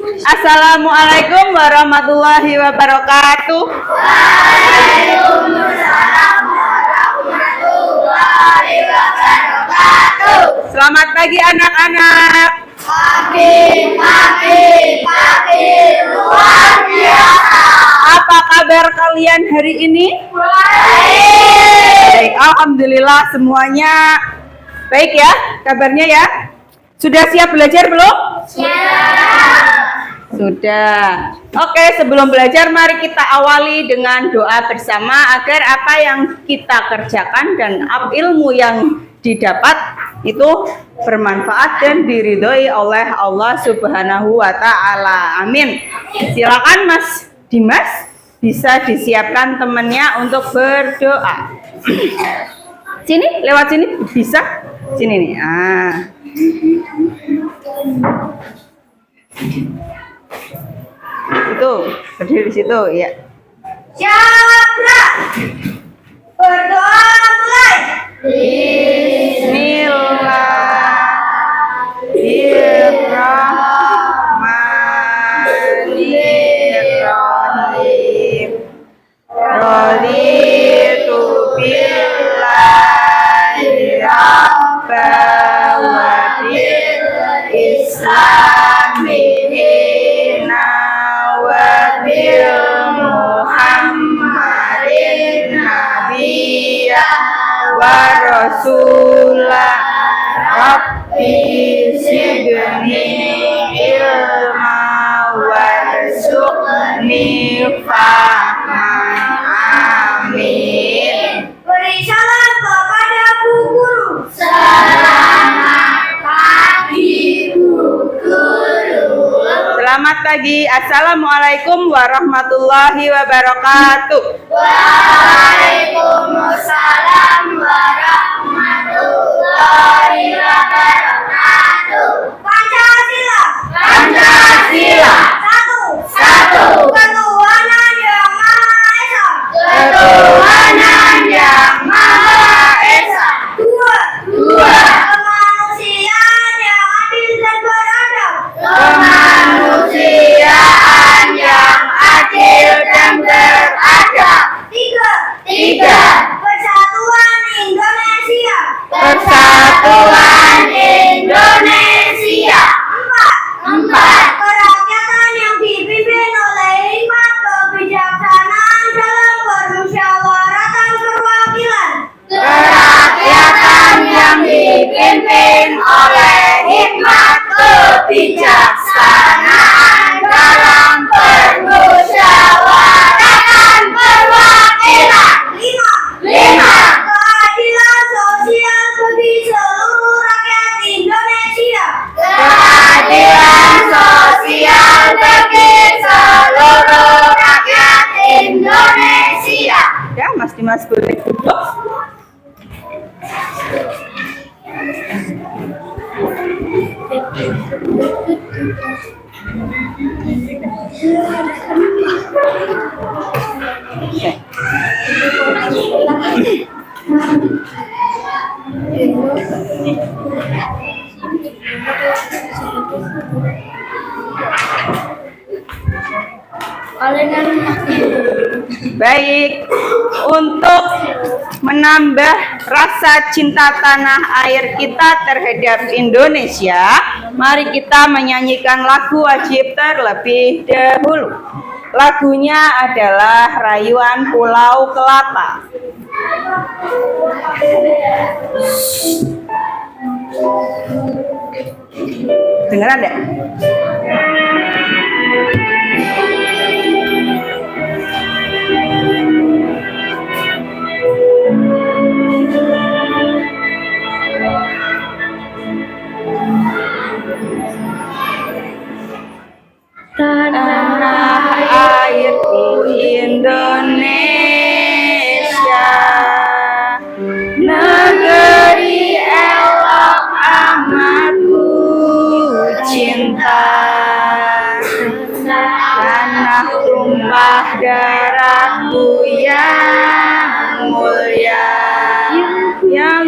Assalamualaikum warahmatullahi wabarakatuh. Waalaikumsalam warahmatullahi wabarakatuh. Selamat pagi anak-anak. Pagi luar biasa. Apa kabar kalian hari ini? Baik. Baik, alhamdulillah semuanya baik ya kabarnya ya. Sudah siap belajar belum? Siap. Sudah. Oke, sebelum belajar mari kita awali dengan doa bersama agar apa yang kita kerjakan dan ilmu yang didapat itu bermanfaat dan diridhoi oleh Allah Subhanahu wa taala. Amin. Silakan Mas Dimas, bisa disiapkan temannya untuk berdoa. Sini, lewat sini bisa. Sini nih. Itu berdiri di situ ya. Siap. Berdoa mulai. Bismillahirrahmanirrahim. Raditu billahi rabban wa bil islami dinan wa bil muhammadin nabiyyan wa rasulah. Rabbi zidni ilma warzuqni fahman. Amin. Beri salam kepada Bu Guru. Selamat pagi Bu Guru. Selamat pagi. Assalamualaikum warahmatullahi wabarakatuh. Waalaikumsalam warahmatullahi wabarakatuh. Pancasila. Pancasila. Satu. Ketuhanan yang Maha Esa. Ketuhanan yang Maha Esa. Dua. Dua. Kemanusiaan yang adil dan beradab. Kemanusiaan yang adil dan beradab. Tiga. Persatuan Indonesia. Persatuan Indonesia. Empat. Kerakyatan yang dipimpin oleh hikmat kebijaksanaan dalam permusyawaratan perwakilan. Kerakyatan yang dipimpin oleh hikmat kebijaksanaan dalam permusyawaratan perwakilan. Lima. Keadilan sosial bagi seluruh rakyat Indonesia. Keadilan sosial bagi seluruh rakyat Indonesia. Ya, Mas Dimas boleh duduk. Baik, untuk menambah rasa cinta tanah air kita terhadap Indonesia, mari kita menyanyikan lagu wajib terlebih dahulu. Lagunya adalah Rayuan Pulau Kelapa. Dengar ada? Tanah airku Indonesia, negeri elok amatku cinta. Tanah tumpah darahku yang mulia, yang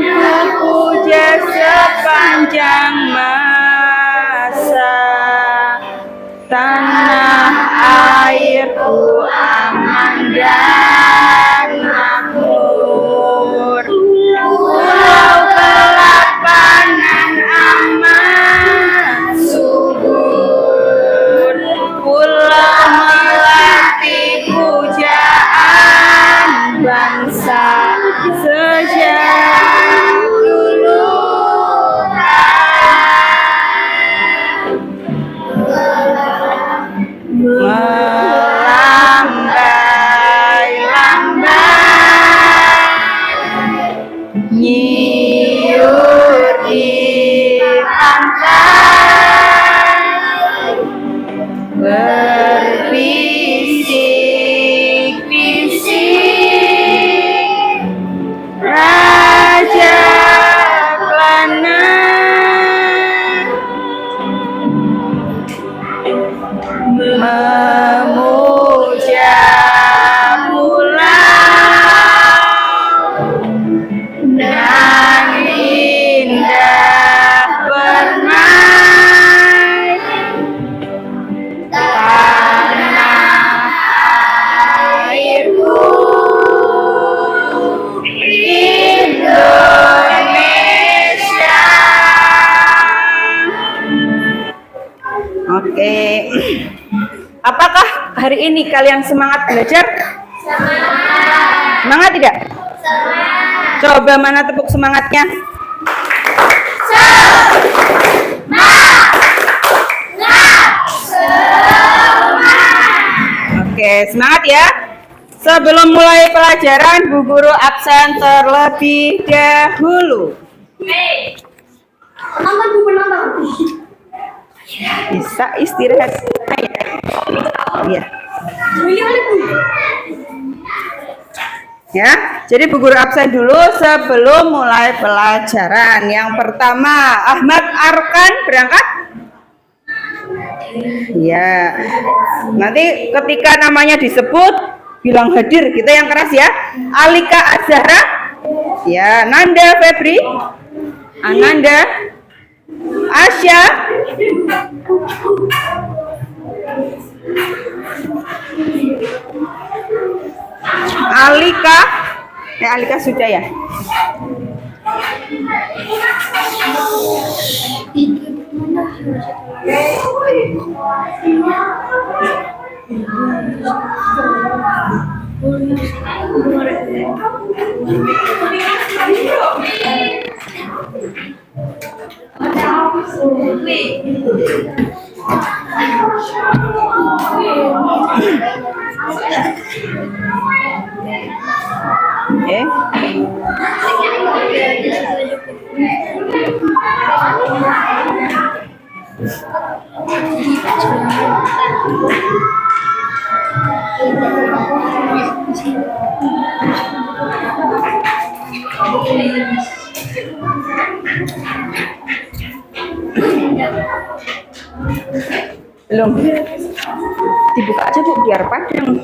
ku puja sepanjang masa. lahirku aman dan makmur. Pulau kelapanan amat subur. Pulau melati pujaan bangsa sejak dulu. Melambai-lambai nyiur di pantai, berbisik-bisik raja Klana. Memuja pulau nan indah permai, tanah airku Indonesia. Oke. Apakah hari ini kalian semangat belajar? Semangat tidak? Semangat. Coba mana tepuk semangatnya? Oke, semangat ya. Sebelum mulai pelajaran, Bu Guru absen terlebih dahulu. Bisa istirahat. Iya. Ya, jadi Bu Guru absen dulu sebelum mulai pelajaran. Yang pertama, Ahmad Arkan berangkat? Ya. Nanti ketika namanya disebut bilang hadir, kita yang keras ya. Alika Azhara? Ya, Nanda Febri? Ananda? Asya? Alika? Alika sudah ya? Belum. Dibuka aja Bu biar padang.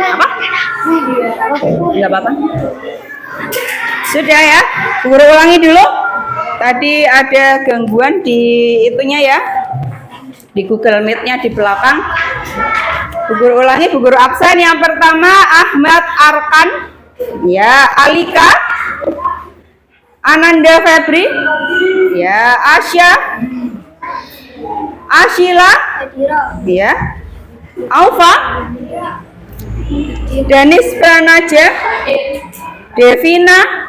Apa? Enggak apa-apa. Sudah ya. Guru ulangi dulu. Tadi ada gangguan di itunya ya. Di Google Meet-nya di belakang. Bu Guru ulangi, Bu Guru absen. Yang pertama Ahmad Arkan. Ya, Alika. Ananda Febri. Ya, Asya. Ashila. Ya. Aufa. Danis Pranaja. Devina.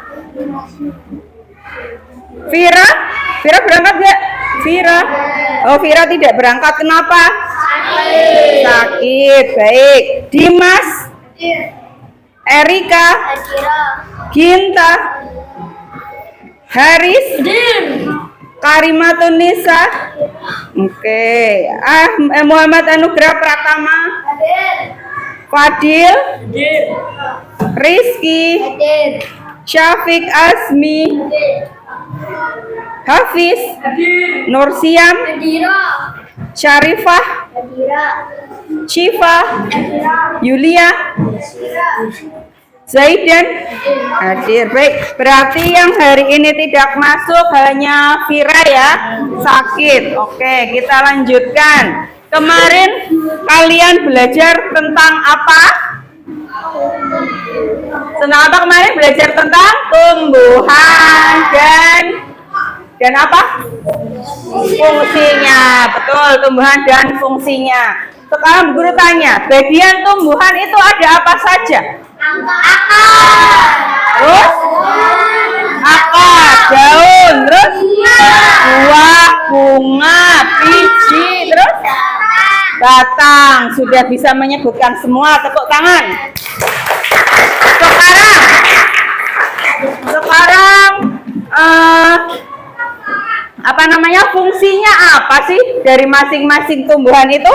Vira. Vira berangkat gak? Vira. Oh, Vira tidak berangkat. Kenapa? Sakit. Baik. Dimas. Erika. Ginta. Haris. Karimatun Nisa. Oke. Muhammad Anugrah Pratama. Fadil. Rizky. Syafiq Azmi. Hafiz. Nursiam. Syarifah. Syifa. Yulia. Zaid dan hadir. Baik, berarti yang hari ini tidak masuk hanya Vira ya, sakit. Oke, kita lanjutkan. Kemarin kalian belajar tentang apa? Tentang apa kemarin? Belajar tentang tumbuhan dan apa? Fungsinya. Betul, tumbuhan dan fungsinya. Sekarang guru tanya, bagian tumbuhan itu ada apa saja? Terus akar, daun, terus buah, bunga, biji, terus batang. Sudah bisa menyebutkan semua, tepuk tangan. Sekarang apa namanya, fungsinya apa sih dari masing-masing tumbuhan itu?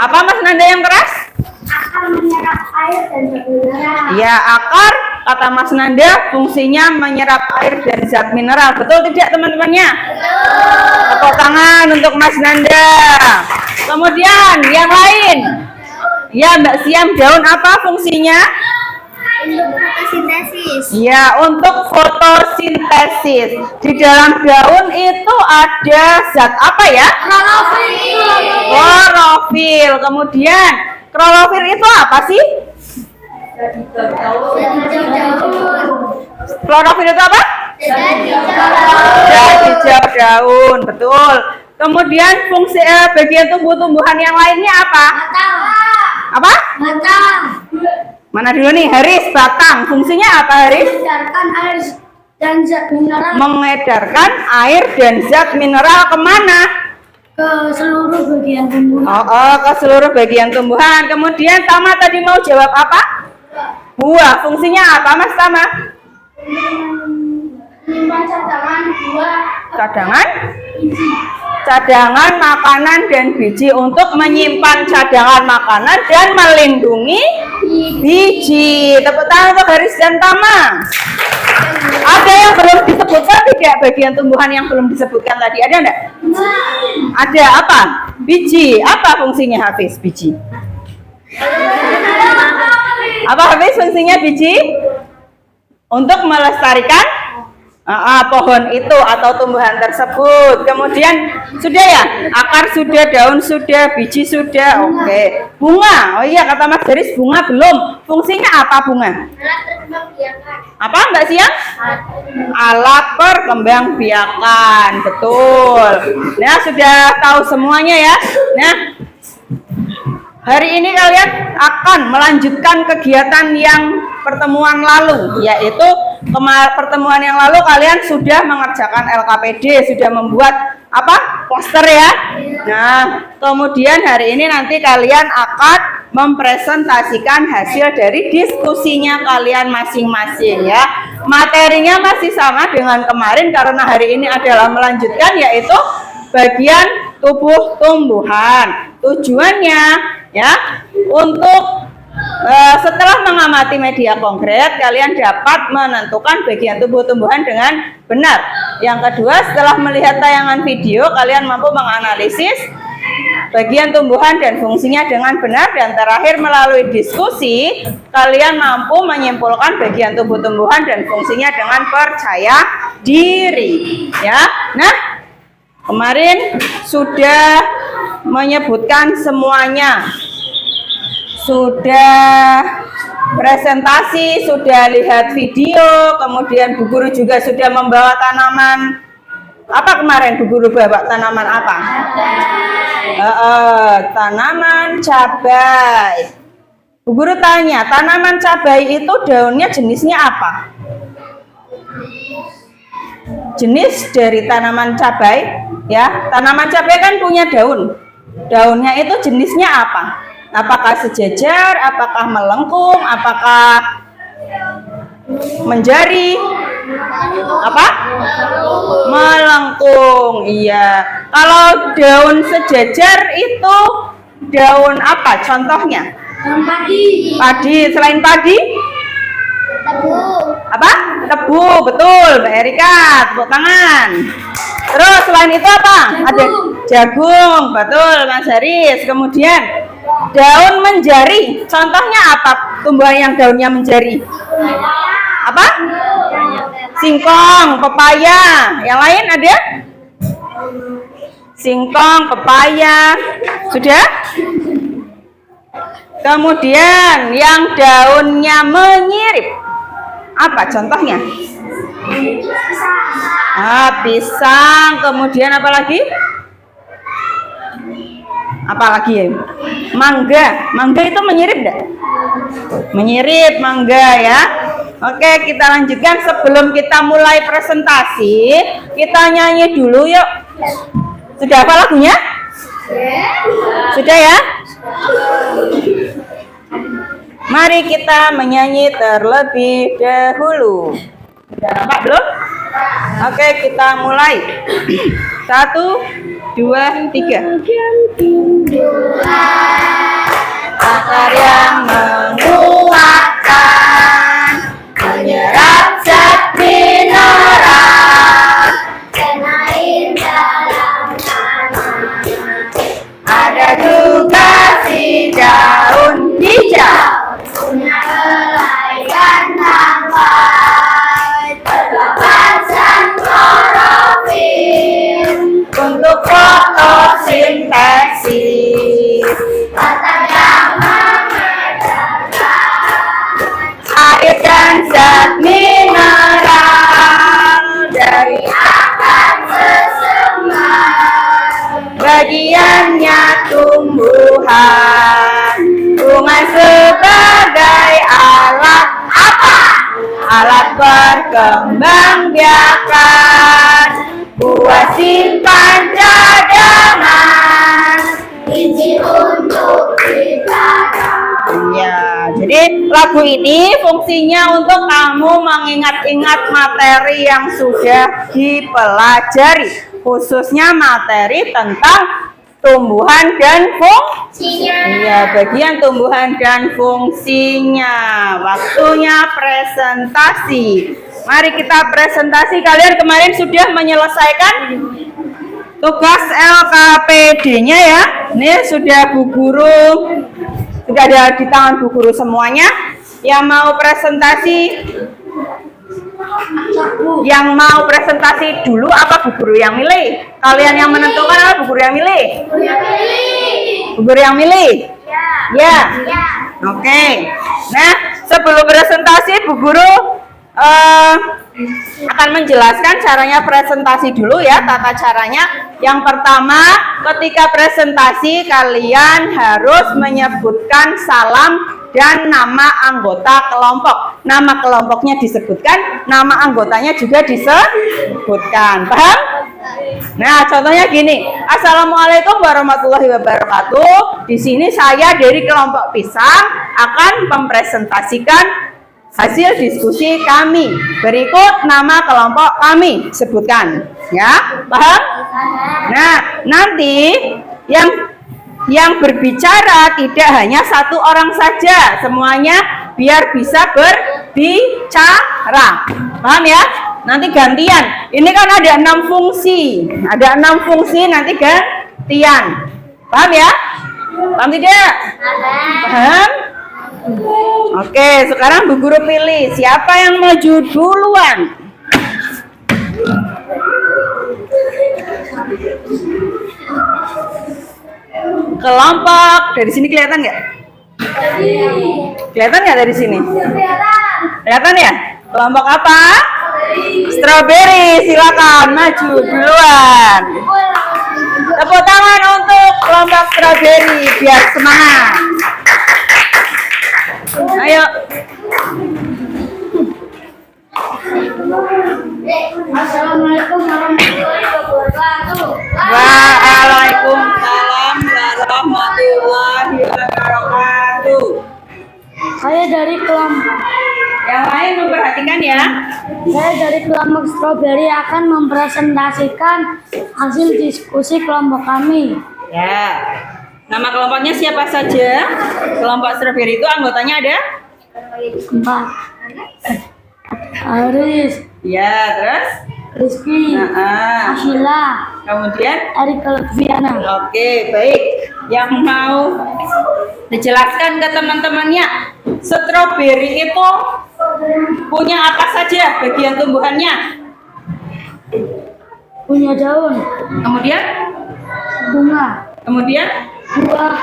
Apa Mas Nanda yang keras? Akar menyerap air dan zat mineral. Ya, akar kata Mas Nanda fungsinya menyerap air dan zat mineral. Betul tidak teman-temannya? Tepuk tangan untuk Mas Nanda. Kemudian yang lain. Ya, Mbak Siam, daun apa fungsinya? Untuk fotosintesis. Ya, untuk fotosintesis. Di dalam daun itu ada zat apa ya? Klorofil. Kemudian klorofil itu apa sih? Klorofil itu apa? Zat hijau daun, betul. Kemudian fungsi bagian tumbuh-tumbuhan yang lainnya apa? Apa? Batang. Mana dulu nih? Haris, batang. Fungsinya apa Haris? Mengedarkan air dan zat mineral Mengedarkan air dan zat mineral kemana? ke seluruh bagian tumbuhan. Ke seluruh bagian tumbuhan. Kemudian Tama tadi mau jawab apa? Buah. Fungsinya apa Mas Tama? Menyimpan cadangan buah, Cadangan? biji. Cadangan makanan dan biji, untuk menyimpan cadangan makanan dan melindungi biji. Tepuk tangan untuk Haris dan Tama. Ada yang belum disebutkan tidak? Bagian tumbuhan yang belum disebutkan tadi ada enggak? Ada apa? Biji. Apa fungsinya Hafiz? Biji. Apa Hafiz fungsinya biji? Untuk melestarikan pohon itu atau tumbuhan tersebut. Kemudian sudah ya, akar sudah, daun sudah, biji sudah. Oke. Bunga. Oh iya, kata Mas Haris bunga belum. Fungsinya apa bunga? Apa Mbak Siang? Alat perkembangbiakan. Betul. Nah, sudah tahu semuanya ya. Nah, hari ini kalian akan melanjutkan kegiatan yang pertemuan lalu, yaitu pertemuan yang lalu kalian sudah mengerjakan LKPD, sudah membuat apa? Poster ya. Nah, kemudian hari ini nanti kalian akan mempresentasikan hasil dari diskusinya kalian masing-masing ya. Materinya masih sama dengan kemarin karena hari ini adalah melanjutkan, yaitu bagian tubuh tumbuhan. Tujuannya ya untuk setelah mengamati media konkret, kalian dapat menentukan bagian tubuh tumbuhan dengan benar. Yang kedua, setelah melihat tayangan video, kalian mampu menganalisis bagian tumbuhan dan fungsinya dengan benar. Dan terakhir, melalui diskusi, kalian mampu menyimpulkan bagian tubuh tumbuhan dan fungsinya dengan percaya diri. Ya, nah kemarin sudah menyebutkan semuanya. Sudah presentasi, sudah lihat video, kemudian Bu Guru juga sudah membawa tanaman. Apa kemarin Bu Guru bawa tanaman apa? Tanaman cabai. Bu Guru tanya, tanaman cabai itu daunnya jenisnya apa? Jenis dari tanaman cabai, ya. Tanaman cabai kan punya daun. Daunnya itu jenisnya apa? Apakah sejajar, apakah melengkung, apakah menjari? Apa? Melengkung. Iya. Kalau daun sejajar itu daun apa contohnya? Daun padi. Padi. Selain padi? Tebu. Apa? Tebu. Betul, Mbak Erika. Tepuk tangan. Terus selain itu apa? Ada jagung. Betul, Mas Haris. Kemudian daun menjari, contohnya apa tumbuhan yang daunnya menjari? Apa? Singkong, pepaya. Yang lain ada? Singkong, pepaya. Sudah? Kemudian yang daunnya menyirip. Apa contohnya? Pisang. Kemudian apa lagi? Apa lagi ya? Mangga. Mangga itu menyirip enggak? Menyirip mangga ya. Oke, kita lanjutkan. Sebelum kita mulai presentasi, kita nyanyi dulu yuk. Sudah apa lagunya? Sudah ya? Mari kita menyanyi terlebih dahulu. Sudah nampak belum? Oke, kita mulai. 1, 2, 3. Akar yang menguatkan, menyerap zat mineral, Dan air dalam tanah. ada juga si daun hijau. Punya helai dan tangkai. Berlapisan klorofil. Untuk fotosintesis, Kata yang membedakan. air dan zat mineral dari Akan sesemai. bagiannya tumbuhan. Bunga sebagai alat apa? Alat perkembangbiakan. Buah simpan cadangan. Biji untuk ditanam. Ya, jadi lagu ini fungsinya untuk kamu mengingat-ingat materi yang sudah dipelajari, khususnya materi tentang tumbuhan dan Sinya. Iya, bagian tumbuhan dan fungsinya. Waktunya presentasi. Mari kita presentasi. Kalian kemarin sudah menyelesaikan tugas LKPD-nya ya. Ini sudah Bu Guru, sudah ada di tangan Bu Guru semuanya. Yang mau presentasi, dulu apa Bu Guru yang milih? Kalian yang menentukan apa Bu Guru yang milih? Bu Guru yang milih? Ya. Oke. Nah, sebelum presentasi Bu Guru akan menjelaskan caranya presentasi dulu ya, tata caranya. Yang pertama, ketika presentasi kalian harus menyebutkan salam dan nama anggota kelompok. Nama kelompoknya disebutkan, nama anggotanya juga disebutkan. Paham? Nah, contohnya gini. Assalamualaikum warahmatullahi wabarakatuh. Di sini saya dari kelompok pisang akan mempresentasikan hasil diskusi kami. Berikut nama kelompok kami, sebutkan. Ya, paham? Nah, nanti yang berbicara tidak hanya satu orang saja, semuanya biar bisa berbicara. Paham ya? Nanti gantian. Ini kan ada 6 fungsi. Ada 6 fungsi, nanti gantian. Paham ya? Paham tidak? Paham? Oke, sekarang Bu Guru pilih siapa yang maju duluan. Kelompok dari sini kelihatan nggak? Kelihatan nggak dari sini? Kelihatan ya? Kelompok apa? Strawberry. Silakan maju duluan. Tepuk tangan untuk kelompok strawberry biar semangat. Ayo. Assalamualaikum warahmatullahi wabarakatuh. Waalaikumsalam warahmatullahi wabarakatuh. Saya dari kelompok Yang lain memperhatikan ya. strawberry akan mempresentasikan hasil diskusi kelompok kami. Ya. Nama kelompoknya siapa saja? Kelompok strawberry itu anggotanya ada? 4. Aris, Ya, terus? Rizky, Nah, Ashila, kemudian? Erika Lutfiana. Oke, baik. Yang mau Dijelaskan ke teman-temannya. Stroberi itu punya apa saja bagian tumbuhannya? Punya daun, Kemudian, bunga, kemudian, buah,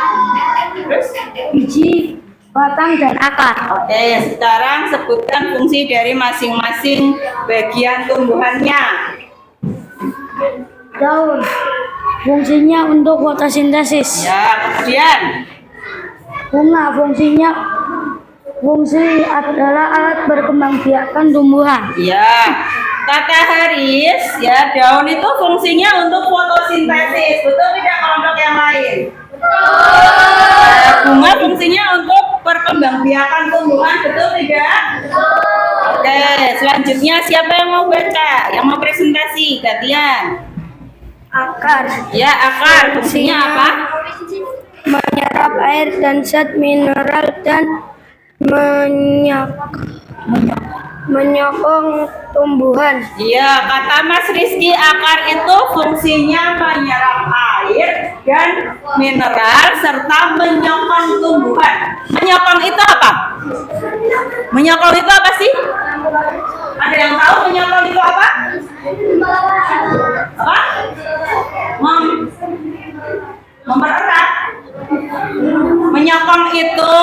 terus? biji, batang, dan akar. Oke, sekarang sebutkan fungsi dari masing-masing bagian tumbuhannya. Daun, fungsinya untuk fotosintesis. Ya, kemudian, Bunga, fungsi adalah alat berkembangbiakan tumbuhan. ya, kata Haris, ya daun itu fungsinya untuk fotosintesis. Betul tidak kelompok yang lain? Bunga fungsinya untuk perkembangbiakan tumbuhan. Betul tidak? Oke, selanjutnya siapa yang mau baca? Yang mau presentasi? Gantian. Akar, Ya, akar fungsinya apa? menyerap air dan zat mineral dan menyokong tumbuhan. Iya, kata Mas Rizky, akar itu fungsinya menyerap air dan mineral serta menyokong tumbuhan. Menyokong itu apa? Menyokong itu apa sih? Ada yang tahu menyokong itu apa? Apa? Mempererat. Menyokong itu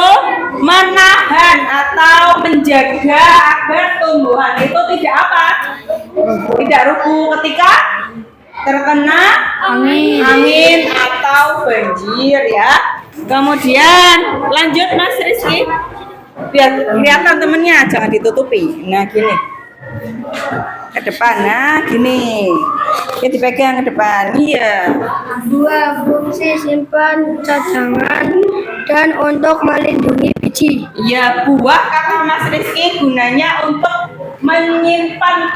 menahan atau menjaga agar tumbuhan itu tidak apa? Tidak rubuh ketika terkena angin atau banjir ya. Kemudian lanjut Mas Rizky. Biar kelihatan temennya, jangan ditutupi. Nah gini. Ke depan, nah gini. Ini dipegang ke depan. Iya. Dua, fungsi simpan cadangan dan untuk melindungi biji. Ya, buah kata Mas Rizky gunanya untuk menyimpan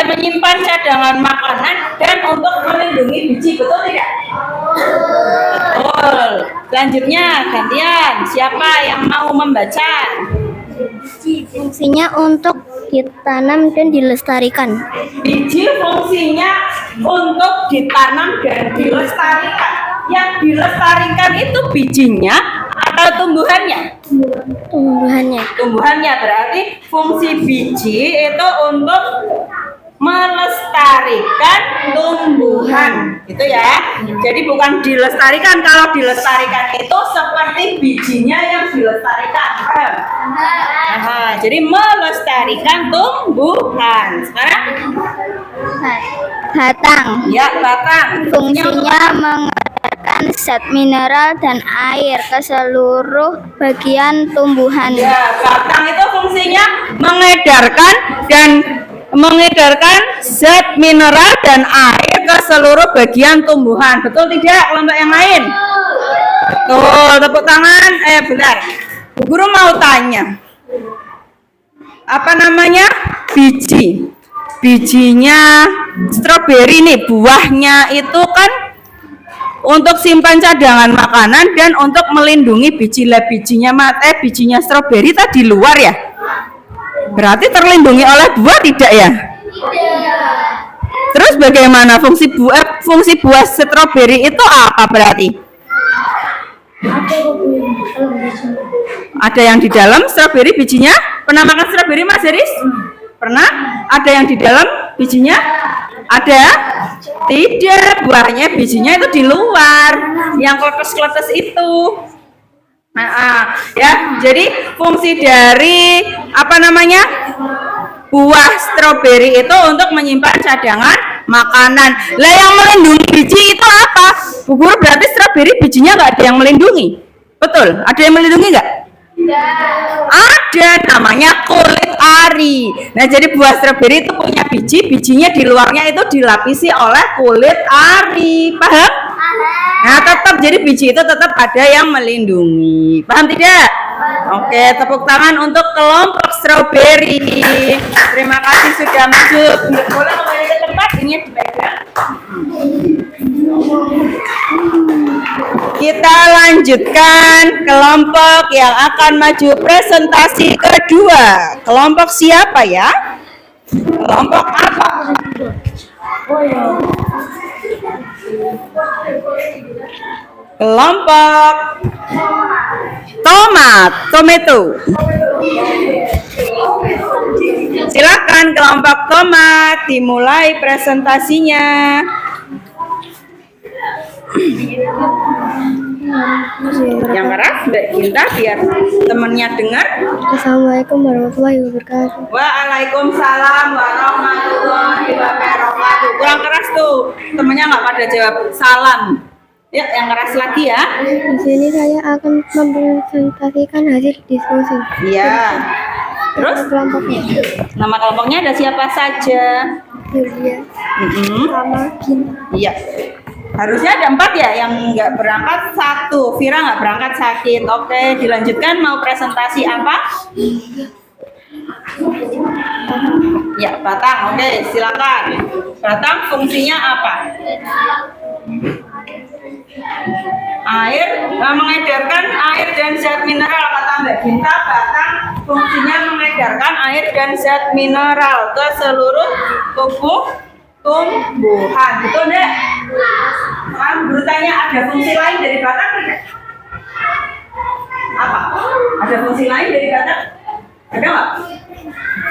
menyimpan cadangan makanan dan untuk melindungi biji, betul tidak? Betul. Selanjutnya gantian, siapa yang mau membaca? Fungsinya untuk ditanam dan dilestarikan. Biji fungsinya untuk ditanam dan dilestarikan. Yang dilestarikan itu bijinya atau tumbuhannya? Tumbuhannya. Tumbuhannya berarti fungsi biji itu untuk melestarikan tumbuhan, gitu ya. Jadi bukan dilestarikan. Kalau dilestarikan itu seperti bijinya yang dilestarikan. Paham? Nah, jadi melestarikan tumbuhan. Sekarang Batang. ya batang. Fungsinya mengedarkan zat mineral dan air ke seluruh bagian tumbuhan. Ya, batang itu fungsinya mengedarkan zat mineral dan air ke seluruh bagian tumbuhan. Betul tidak kelompok yang lain? Betul, tepuk tangan. Bentar. Bu Guru mau tanya. Apa namanya? Biji. Bijinya stroberi nih, buahnya itu kan untuk simpan cadangan makanan dan untuk melindungi biji. Bijinya stroberi tadi luar ya? Berarti terlindungi oleh buah tidak ya? Terus bagaimana fungsi buah stroberi itu apa berarti? Ada yang di dalam stroberi bijinya? Pernah makan stroberi Mas Iris? Pernah? Ada yang di dalam bijinya? Ada? Tidak, buahnya bijinya itu di luar, yang kletes-kletes itu. Ya, jadi fungsi dari buah stroberi itu untuk menyimpan cadangan makanan. Lah yang melindungi biji itu apa? Bu Guru, berarti stroberi bijinya nggak ada yang melindungi. Betul? Ada yang melindungi nggak? Ada, namanya kulit ari. Nah, jadi buah stroberi itu punya biji, bijinya di luarnya itu dilapisi oleh kulit ari. Paham? Nah, tetap jadi biji itu tetap ada yang melindungi. Paham tidak? Oke, tepuk tangan untuk kelompok stroberi. Terima kasih sudah masuk. Boleh kembali ke tempat, ini dipegang. Kita lanjutkan kelompok yang akan maju presentasi kedua. Kelompok siapa ya? Kelompok apa? Kelompok tomato. Silakan kelompok tomat dimulai presentasinya. Yang keras Mbak Ginta biar temennya dengar. Assalamualaikum warahmatullahi wabarakatuh. Waalaikumsalam warahmatullahi wabarakatuh. Kurang keras tuh, temennya nggak pada jawab salam. Ya, yang keras lagi ya. Di sini saya akan mempresentasikan hasil diskusi. Iya. Terus Kelompoknya nama kelompoknya ada siapa saja? Yulia, Mm-mm. sama Ginta. Iya. Harusnya ada 4 ya, yang nggak berangkat 1. Vira nggak berangkat sakit. Oke, dilanjutkan mau presentasi apa? Ya, batang. Oke, silakan. Batang fungsinya apa? Air, mengedarkan air dan zat mineral, kata Mbak Ginta. Batang fungsinya mengedarkan air dan zat mineral ke seluruh tubuh tumbuhan. Betul enggak? Bertanya ada fungsi lain dari batang tidak? Apa? Ada fungsi lain dari batang? Ada nggak?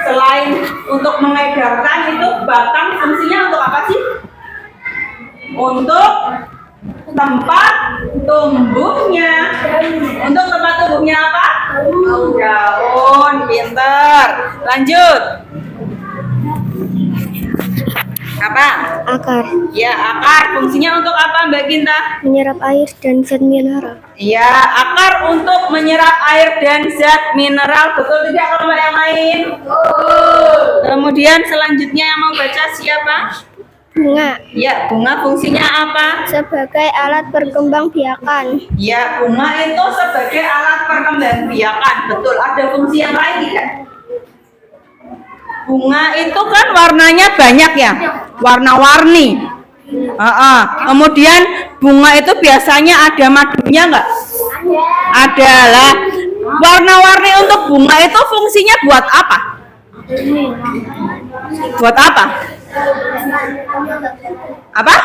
Selain untuk mengedarkan itu, batang fungsinya untuk apa sih? Untuk tempat tumbuhnya. Untuk tempat tumbuhnya apa? Daun. Pinter. Lanjut. Apa? Akar, Ya, akar fungsinya untuk apa Mbak Ginta? menyerap air dan zat mineral. Ya, akar untuk menyerap air dan zat mineral. Betul tidak kalau yang lain? Kemudian selanjutnya yang mau baca siapa? Bunga, Ya, bunga fungsinya apa? sebagai alat perkembangbiakan. Ya, bunga itu sebagai alat perkembangbiakan. Betul. Ada fungsi yang lain tidak? Bunga itu kan warnanya banyak ya, warna-warni. Kemudian bunga itu biasanya ada madunya nggak? Ada lah. Warna-warni untuk bunga itu fungsinya buat apa? Buat apa? Apa?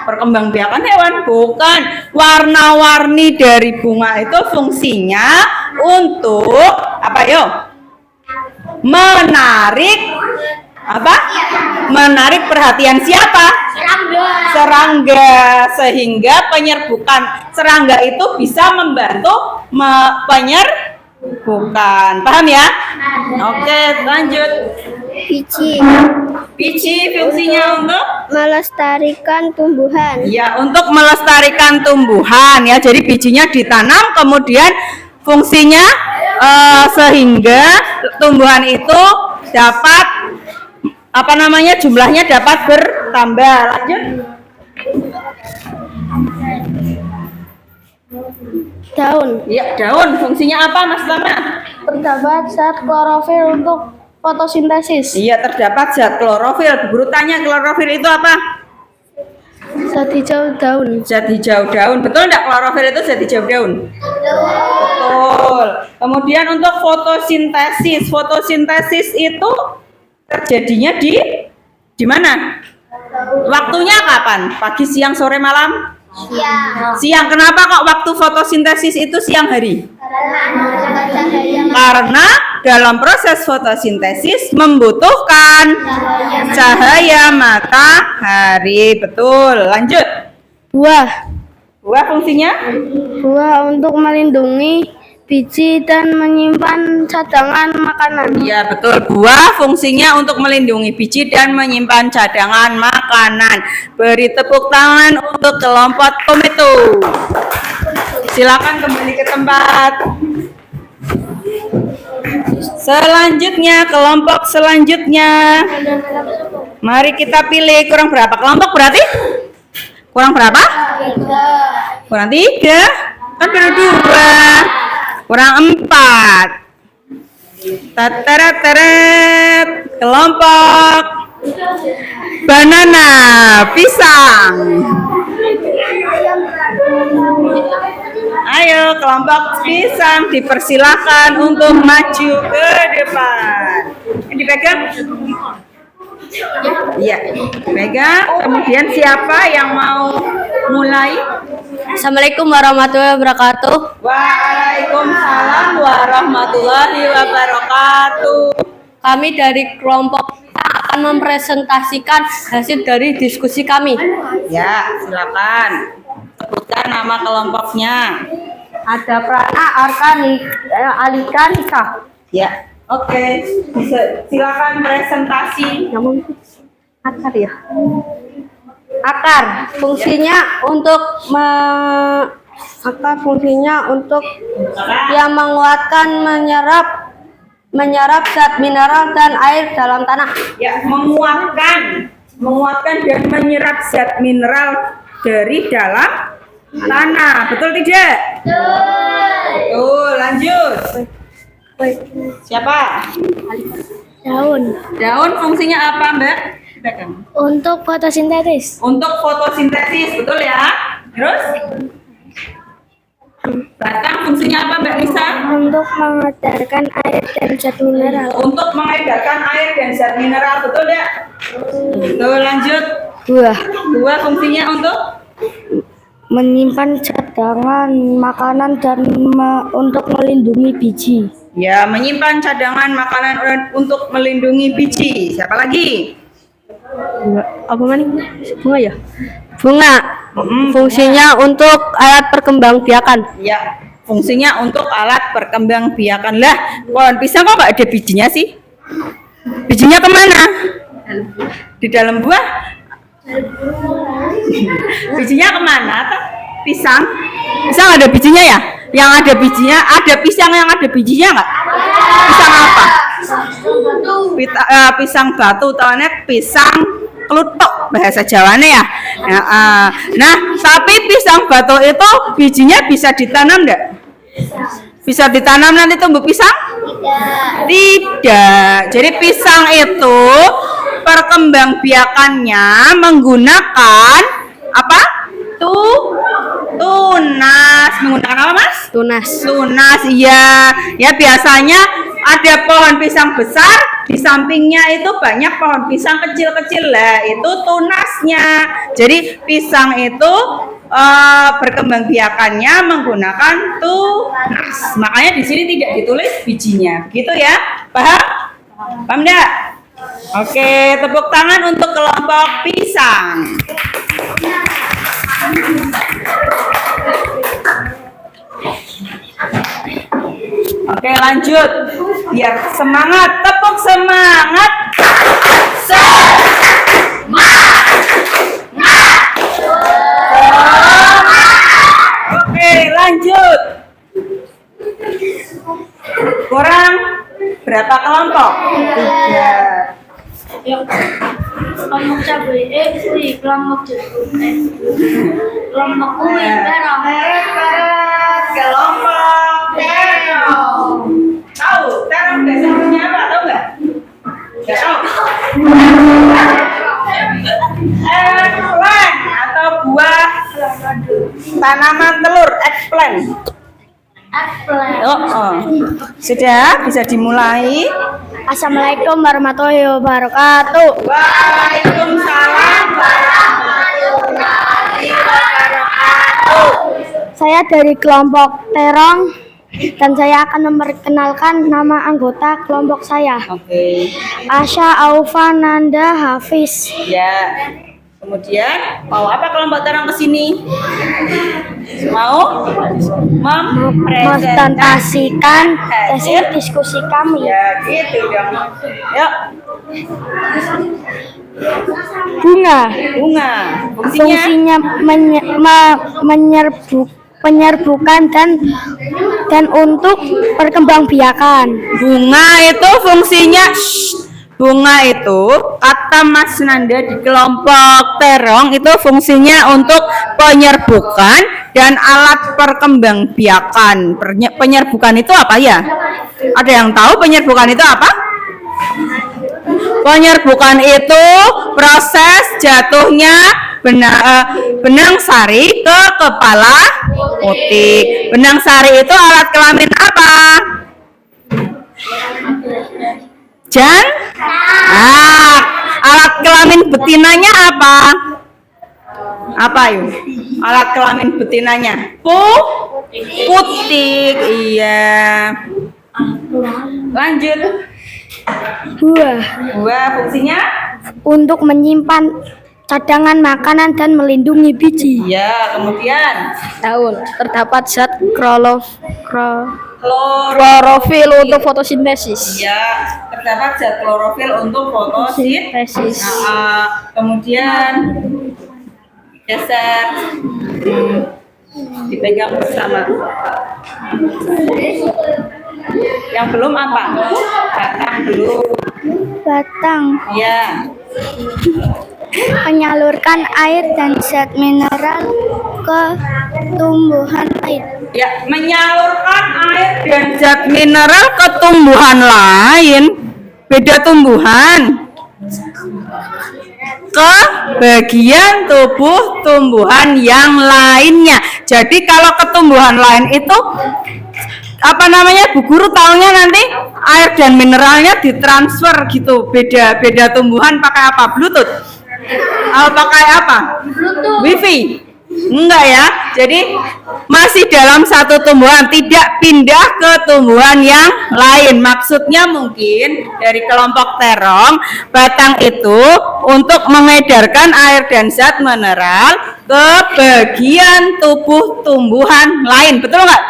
Perkembangbiakan hewan. Bukan. Warna-warni dari bunga itu fungsinya untuk apa yo? Menarik apa? Menarik perhatian siapa? Serangga. Sehingga penyerbukan serangga itu bisa membantu penyerbukan. Paham ya? Oke, lanjut. Biji, Biji fungsinya untuk melestarikan tumbuhan. ya, untuk melestarikan tumbuhan ya. Jadi bijinya ditanam, kemudian fungsinya sehingga tumbuhan itu dapat apa namanya, jumlahnya dapat bertambah. Lanjut. Daun, Ya, daun fungsinya apa Mas Lama? terdapat zat klorofil untuk fotosintesis. Iya, terdapat zat klorofil. Guru tanya klorofil itu apa? Zat hijau daun. Zat hijau daun. Betul enggak klorofil itu zat hijau daun? Betul. Kemudian untuk fotosintesis. Fotosintesis itu terjadinya di mana? Waktunya kapan? Pagi, siang, sore, malam? Siang. Kenapa kok waktu fotosintesis itu siang hari? Karena dalam proses fotosintesis membutuhkan cahaya matahari. Betul. Lanjut. Buah, Buah fungsinya? buah untuk melindungi biji dan menyimpan cadangan makanan. Ya, betul. Buah fungsinya untuk melindungi biji dan menyimpan cadangan makanan. Beri tepuk tangan untuk kelompok tomato. Silakan kembali ke tempat. Selanjutnya, kelompok selanjutnya. Mari kita pilih. Kurang berapa kelompok berarti? Kurang berapa? Kurang 3. Kan baru 2. Kurang 4. Tateret. Kelompok banana, pisang. Ayo kelompok pisang dipersilakan untuk maju ke depan. Dipegang? Iya, pegang. Kemudian siapa yang mau mulai? Assalamualaikum warahmatullahi wabarakatuh. Waalaikumsalam warahmatullahi wabarakatuh. Kami dari kelompok akan mempresentasikan hasil dari diskusi kami. Ya, silakan. Sebutkan nama kelompoknya. Ada Prana, Arkani, Alika, Nika. Ya, oke. Silakan presentasi. Akar ya. Akar fungsinya untuk yang menguatkan menyerap zat mineral dan air dalam tanah. Ya, menguatkan dan menyerap zat mineral dari dalam tanah. Betul tidak? Betul. Lanjut. Siapa? Daun fungsinya apa, Mbak? Silakan. Untuk fotosintesis. Untuk fotosintesis, betul ya? Terus? Batang fungsinya apa, Mbak Nisa? Untuk mengedarkan air dan zat mineral. Untuk mengedarkan air dan zat mineral, betul ya? Betul. Lanjut. Buah fungsinya untuk Menyimpan cadangan makanan dan untuk melindungi biji. ya, menyimpan cadangan makanan untuk melindungi biji. Siapa lagi? Apa maning? Bunga ya? Bunga. Fungsinya untuk alat perkembangbiakan. Ya, fungsinya untuk alat perkembangbiakan. Lah, pohon pisang kok nggak ada bijinya sih? Bijinya kemana? Di dalam buah? Bijinya kemana? Pisang ada bijinya ya? Yang ada bijinya, ada pisang yang ada bijinya nggak? Pisang apa? Pisang batu, tahunya pisang kelutuk bahasa Jawane ya. Nah, tapi pisang batu itu bijinya bisa ditanam enggak? Bisa ditanam nanti tumbuh pisang? Tidak. Jadi pisang itu perkembangbiakannya menggunakan apa? Tunas. Menggunakan apa, Mas? Tunas, iya. Ya, biasanya ada pohon pisang besar, di sampingnya itu banyak pohon pisang kecil-kecil lah, itu tunasnya. Jadi pisang itu berkembangbiakannya menggunakan tunas. Makanya di sini tidak ditulis bijinya, gitu ya? Paham? Paham enggak? Oke, tepuk tangan untuk kelompok pisang. Oke, lanjut. Biar semangat, tepuk semangat. Oke, lanjut. Kurang berapa kelompok? 3. Kelompok cabai, kelompok terong. Kelompok terong. Tahu terong bahasa Indonesia apa? Tahu nggak? Nggak tahu. Eggplant atau buah tanaman telur, eggplant. Sudah bisa dimulai. Assalamualaikum warahmatullahi wabarakatuh. Waalaikumsalam warahmatullahi wabarakatuh. Saya dari kelompok terong dan saya akan memperkenalkan nama anggota kelompok saya. Oke. Asya Aufa Nanda Hafiz. Ya. Kemudian mau apa kelompok terong kesini? Mau Mempresentasikan hasil diskusi kami. Ya gitu dong. Yuk. Bunga. Fungsinya penyerbukan dan untuk perkembangbiakan. Bunga itu kata Mas Nanda di kelompok terong itu fungsinya untuk penyerbukan dan alat perkembangbiakan. Penyerbukan itu apa ya? Ada yang tahu penyerbukan itu apa? Penyerbukan itu proses jatuhnya benang sari ke kepala utik. Benang sari itu alat kelamin apa? Alat kelamin betinanya apa? Apa yuk? Alat kelamin betinanya. Putik. Iya. Lanjut. Buah. Buah fungsinya? Untuk menyimpan cadangan makanan dan melindungi biji. Iya, kemudian Daun. Terdapat zat klorofil untuk fotosintesis. Iya, terdapat zat klorofil untuk fotosintesis. Kemudian geser, dipegang bersama. Yang belum apa? Batang belum. Batang. Iya. Menyalurkan air dan zat mineral ke tumbuhan lain. Ya, menyalurkan air dan zat mineral ke tumbuhan lain. Beda tumbuhan. Ke bagian tubuh tumbuhan yang lainnya. Jadi kalau ke tumbuhan lain itu apa namanya, Bu Guru taunya nanti air dan mineralnya ditransfer gitu. Beda tumbuhan pakai apa? Bluetooth. Pakai apa? Wifi. Enggak ya. Jadi masih dalam satu tumbuhan, tidak pindah ke tumbuhan yang lain. Maksudnya mungkin dari kelompok terong, batang itu untuk mengedarkan air dan zat mineral ke bagian tubuh tumbuhan lain. Betul nggak?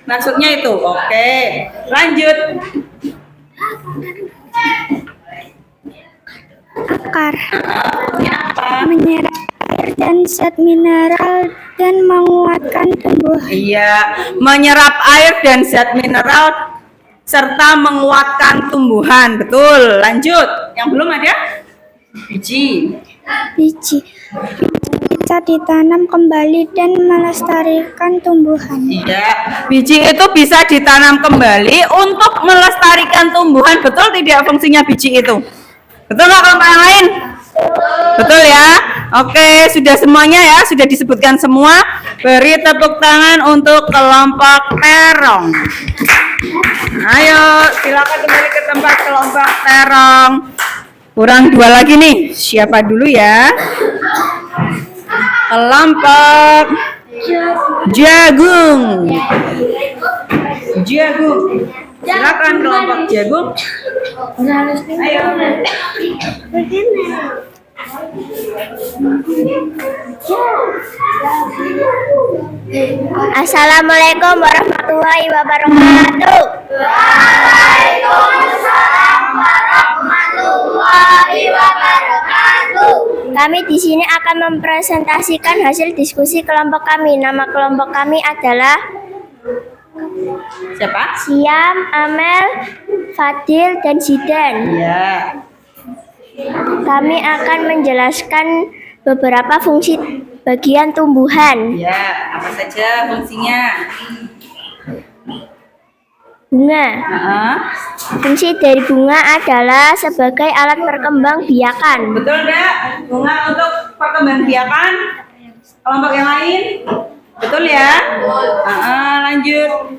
Maksudnya itu. Oke, lanjut. Akar. Menyerap air dan zat mineral dan menguatkan tumbuhan. Iya, menyerap air dan zat mineral serta menguatkan tumbuhan. Betul. Lanjut. Yang belum ada? Biji. Biji bisa ditanam kembali dan melestarikan tumbuhan. Iya, biji itu bisa ditanam kembali untuk melestarikan tumbuhan. Betul tidak fungsinya biji itu? Betul nggak kelompok yang lain? Betul ya. Oke, sudah semuanya ya, sudah disebutkan semua. Beri tepuk tangan untuk kelompok terong. Ayo, silakan kembali ke tempat kelompok terong. Kurang 2 lagi nih. Siapa dulu ya? Kelompok jagung. Silakan kelompok jagung. Ayo. Assalamualaikum warahmatullahi wabarakatuh. Waalaikumsalam warahmatullahi wabarakatuh. Kami di sini akan mempresentasikan hasil diskusi kelompok kami. Nama kelompok kami adalah Siapa? Siam, Amel, Fadil, dan Zidan. Ya. Kami akan menjelaskan beberapa fungsi bagian tumbuhan. Ya, apa saja fungsinya? Bunga. Fungsi dari bunga adalah sebagai alat perkembangbiakan. Betul enggak? Bunga untuk perkembangbiakan kelompok yang lain? Betul ya? Lanjut.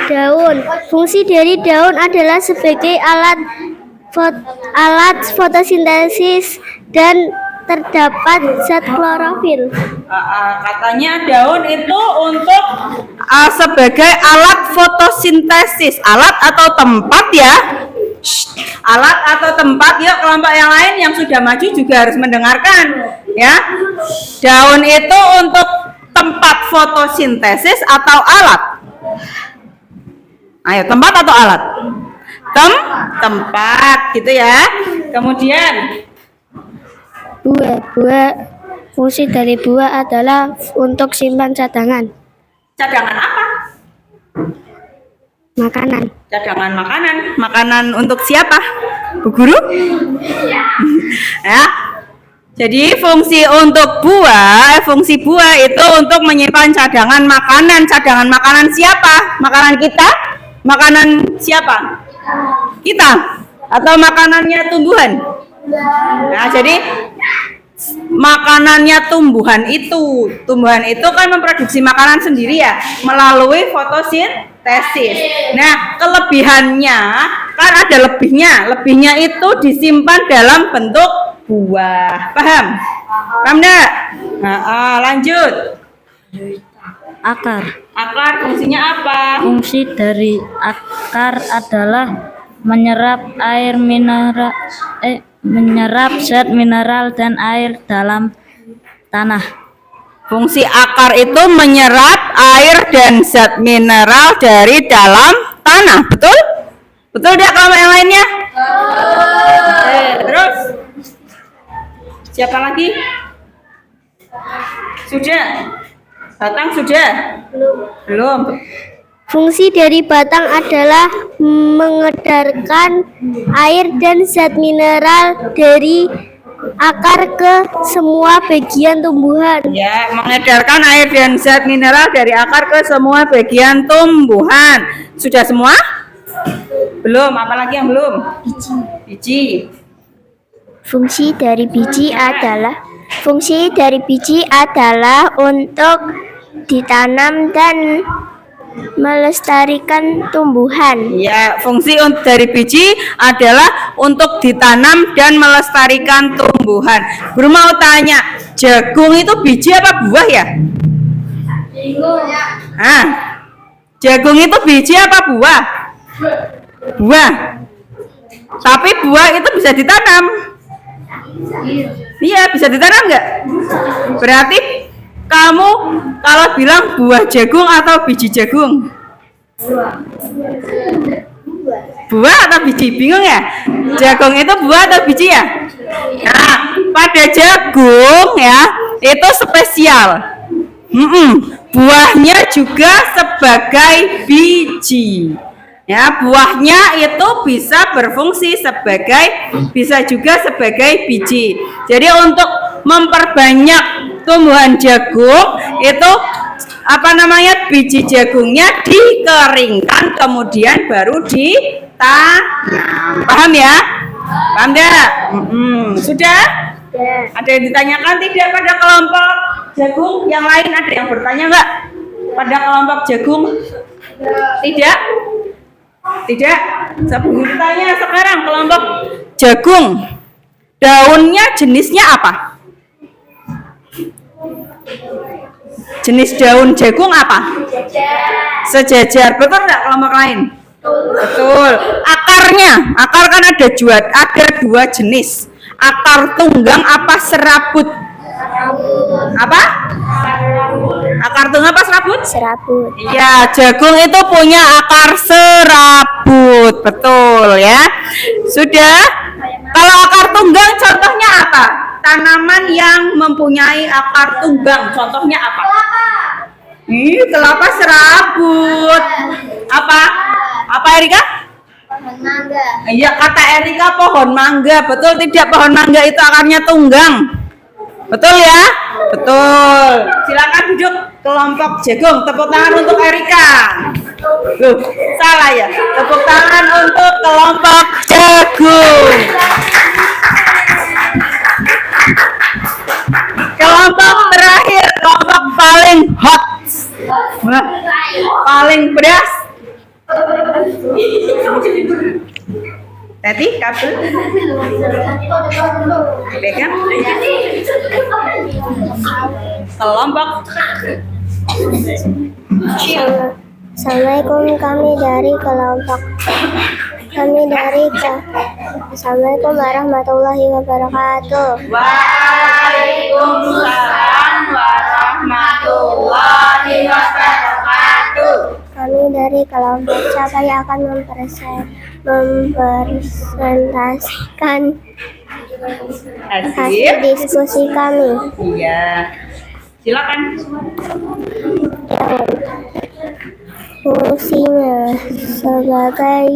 Daun. Fungsi dari daun adalah sebagai alat fotosintesis dan terdapat zat klorofil. Katanya daun itu untuk sebagai alat fotosintesis. Alat atau tempat ya? Alat atau tempat. Yuk kelompok yang lain yang sudah maju juga harus mendengarkan ya. Daun itu untuk tempat fotosintesis atau alat? Ayo, tempat atau alat? Tempat gitu ya. Kemudian Buah. Fungsi dari buah adalah untuk simpan cadangan cadangan apa? makanan. Cadangan makanan. Makanan untuk siapa? Bu Guru? Ya. Jadi fungsi buah itu untuk menyimpan cadangan makanan. Cadangan makanan siapa? Makanan kita? Makanan siapa? Kita? Atau makanannya tumbuhan? Nah, jadi makanannya tumbuhan itu kan memproduksi makanan sendiri ya, melalui fotosintesis. Nah, kelebihannya kan ada lebihnya itu disimpan dalam bentuk buah. Paham? Paham enggak? Lanjut. Akar. Akar fungsinya apa? Fungsi dari akar adalah menyerap air mineral, menyerap zat mineral dan air dalam tanah. Fungsi akar itu menyerap air dan zat mineral dari dalam tanah. Betul? Betul dia kelompok yang lainnya? Terus? Siapa lagi? Sudah? Batang sudah? Belum. Fungsi dari batang adalah mengedarkan air dan zat mineral dari akar ke semua bagian tumbuhan. Ya, mengedarkan air dan zat mineral dari akar ke semua bagian tumbuhan. Sudah semua? Belum, apalagi yang belum? Biji. Fungsi dari biji adalah untuk ditanam dan melestarikan tumbuhan. Ya, fungsi dari biji adalah untuk ditanam dan melestarikan tumbuhan. Guru mau tanya, jagung itu biji apa buah ya? Jagung itu biji apa buah? Buah. Tapi buah itu bisa ditanam. Iya, bisa ditanam nggak? Berarti kamu kalau bilang buah jagung atau biji jagung? Buah atau biji? Bingung ya? Jagung itu buah atau biji ya? Nah, pada jagung ya, itu spesial. Buahnya juga sebagai biji. Ya, buahnya itu bisa berfungsi bisa juga sebagai biji. Jadi untuk memperbanyak tumbuhan jagung itu biji jagungnya dikeringkan kemudian baru ditanam. Paham ya? Paham enggak? Sudah? Ada yang ditanyakan tidak pada kelompok jagung? Yang lain ada yang bertanya enggak? Pada kelompok jagung? Tidak? Tidak? Saya bertanya sekarang kelompok jagung. Daunnya jenisnya apa? Jenis daun jagung apa? Sejajar. Betul enggak kelompok lain? Betul. Akar kan ada dua jenis. Akar tunggang apa serabut? Apa? Akar tunggang apa serabut? Serabut. Iya, jagung itu punya akar serabut. Betul ya. Sudah? Kalau akar tunggang contohnya apa? Tanaman yang mempunyai akar tunggang contohnya apa? Kelapa serabut. Apa Erika? Pohon mangga. Iya, kata Erika pohon mangga. Betul tidak pohon mangga itu akarnya tunggang? Betul ya? Betul. Silakan duduk kelompok jagung. Tepuk tangan untuk Erika. Salah ya. Tepuk tangan untuk kelompok jagung. Kelompok terakhir, kelompok paling hot, paling pedas. Tadi kabel pegang. Kelompok Assalamualaikum, Assalamualaikum warahmatullahi wabarakatuh. Waalaikumsalam warahmatullahi wabarakatuh. Kami dari kelompok siapa yang akan mempresentasikan hasil diskusi kami. Iya. Silakan. Fungsinya sebagai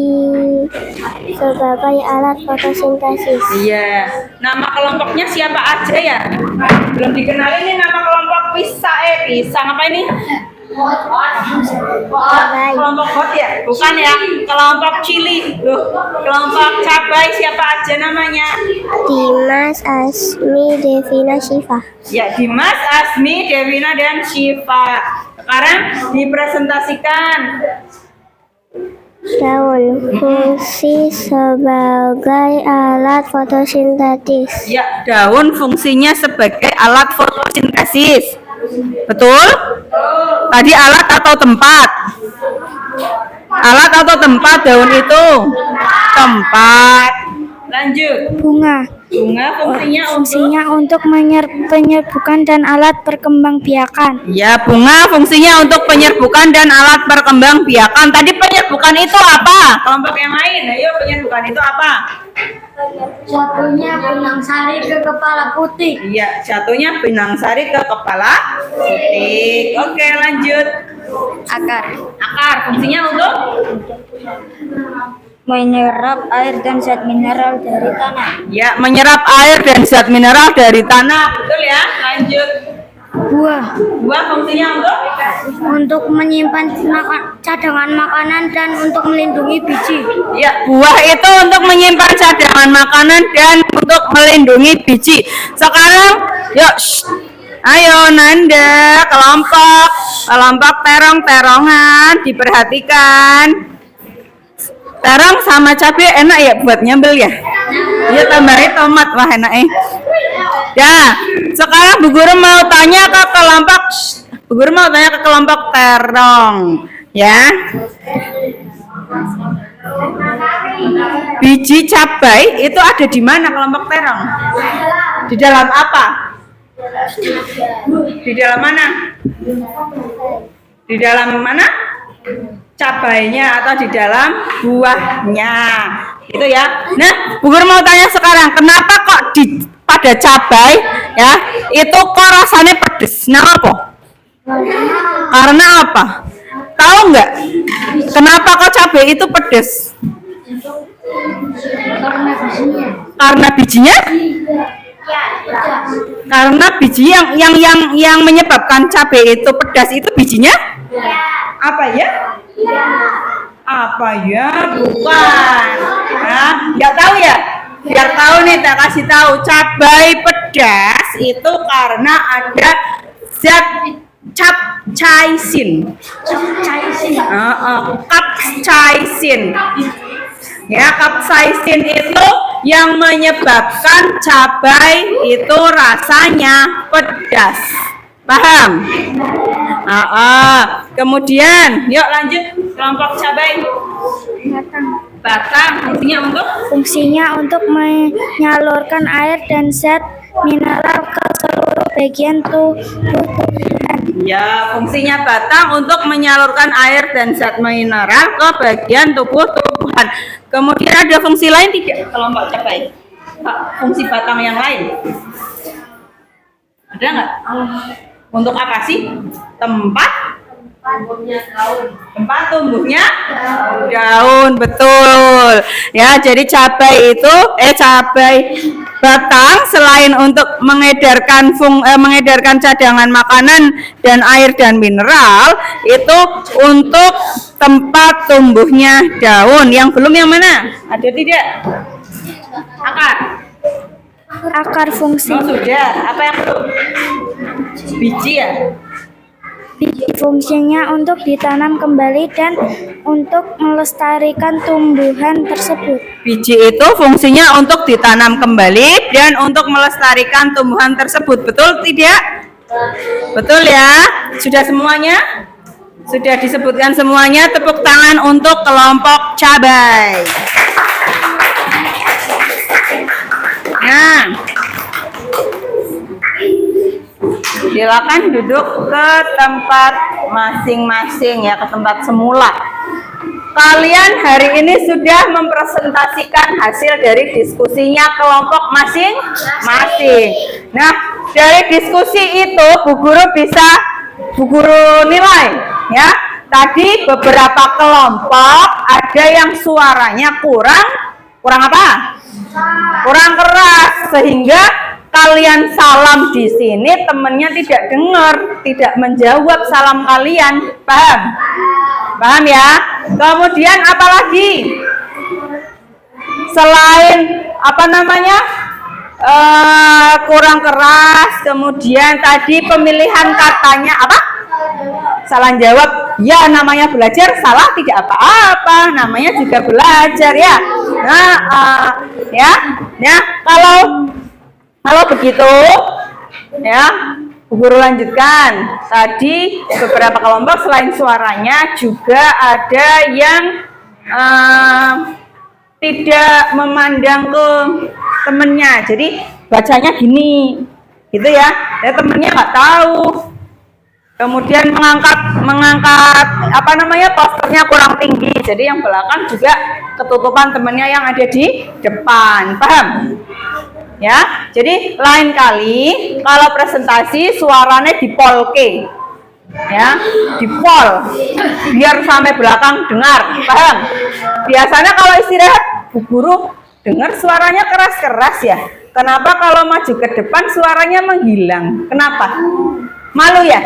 alat fotosintesis. Iya. Nama kelompoknya siapa aja ya? Belum dikenalin nih nama kelompok pisang apa ini? Kelompok hot ya? Bukan ya? Kelompok chili. Kelompok cabai siapa aja namanya? Dimas, Asmi, Devina, Syifa. Ya, Dimas, Asmi, Devina dan Syifa. Sekarang dipresentasikan Daun. Fungsi sebagai alat fotosintesis. Ya, daun fungsinya sebagai alat fotosintesis. Betul? Tadi alat atau tempat? Alat atau tempat daun itu? Tempat. Lanjut. Bunga. Bunga Fungsinya untuk penyerbukan dan alat perkembangbiakan. Ya, bunga fungsinya untuk penyerbukan dan alat perkembangbiakan. Tadi penyerbukan itu apa? Kelompok yang lain, ayo penyerbukan itu apa? Jatuhnya benang sari ke kepala putih. Iya, jatuhnya benang sari ke kepala putih. Oke, lanjut. Akar. Akar fungsinya untuk Menyerap air dan zat mineral dari tanah. ya menyerap air dan zat mineral dari tanah. Betul ya? Lanjut. Buah. Buah fungsinya Untuk menyimpan cadangan makanan dan untuk melindungi biji. ya, buah itu untuk menyimpan cadangan makanan dan untuk melindungi biji. Sekarang, yuk, ayo Nanda, kelompok terong-terongan, diperhatikan. Terong sama cabai enak ya buat nyambel ya? Iya, tambahin tomat, wah enak Ya, sekarang Bu Guru mau tanya ke kelompok terong, ya. Biji cabai itu ada di mana kelompok terong? Di dalam apa? Di dalam mana? Di dalam mana? Cabainya atau di dalam buahnya, gitu ya. Nah, Bu Guru mau tanya sekarang, kenapa kok pada cabai ya itu kok rasanya pedes? Nah, apa? Karena apa? Tahu nggak? Kenapa kok cabai itu pedes? Karena bijinya? Karena biji yang menyebabkan cabai itu pedas itu bijinya? Apa ya? Apa ya? Bukan. Nah, nggak tahu ya? Biar tahu nih, saya kasih tahu. Cabai pedas itu karena ada zat capsaicin. Capsaicin. Ya, capsaicin itu yang menyebabkan cabai itu rasanya pedas. Paham? Kemudian, yuk lanjut kelompok cabai. Batang Fungsinya untuk menyalurkan air dan zat mineral ke seluruh bagian tubuh tumbuhan. Ya, fungsinya batang untuk menyalurkan air dan zat mineral ke bagian tubuh tumbuhan. Kemudian ada fungsi lain tidak kelompok cabai? Fungsi batang yang lain? Ada nggak? Untuk apa sih? Tempat tumbuhnya daun, betul ya. Jadi cabai batang selain untuk mengedarkan cadangan makanan dan air dan mineral, itu untuk tempat tumbuhnya daun. Yang belum yang mana? Ada tidak? Akar fungsi. Oh, sudah. Apa yang belum? Biji ya? Biji fungsinya untuk ditanam kembali dan untuk melestarikan tumbuhan tersebut. Biji itu fungsinya untuk ditanam kembali dan untuk melestarikan tumbuhan tersebut. Betul tidak? Betul ya? Sudah semuanya? Sudah disebutkan semuanya. Tepuk tangan untuk kelompok cabai. Nah, silakan duduk ke tempat masing-masing ya, ke tempat semula. Kalian hari ini sudah mempresentasikan hasil dari diskusinya kelompok masing-masing. Nah, dari diskusi itu Bu Guru nilai ya. Tadi beberapa kelompok ada yang suaranya kurang apa? Kurang keras, sehingga kalian salam di sini temennya tidak dengar, tidak menjawab salam kalian. Paham? Paham ya? Kemudian apa lagi? Selain kurang keras, kemudian tadi pemilihan katanya apa? Salah jawab, ya namanya belajar, salah tidak apa-apa, namanya juga belajar ya. Nah, ya kalau begitu, ya, Bu Guru lanjutkan. Tadi beberapa kelompok selain suaranya juga ada yang tidak memandang ke temennya, jadi bacanya gini, gitu ya. Ya temennya nggak tahu. Kemudian mengangkat apa namanya posternya kurang tinggi, jadi yang belakang juga ketutupan temennya yang ada di depan, paham? Ya, jadi lain kali kalau presentasi suaranya dipolke, ya, dipol, biar sampai belakang dengar, paham? Biasanya kalau istirahat, Bu Guru dengar suaranya keras-keras ya. Kenapa kalau maju ke depan suaranya menghilang? Kenapa? Malu ya?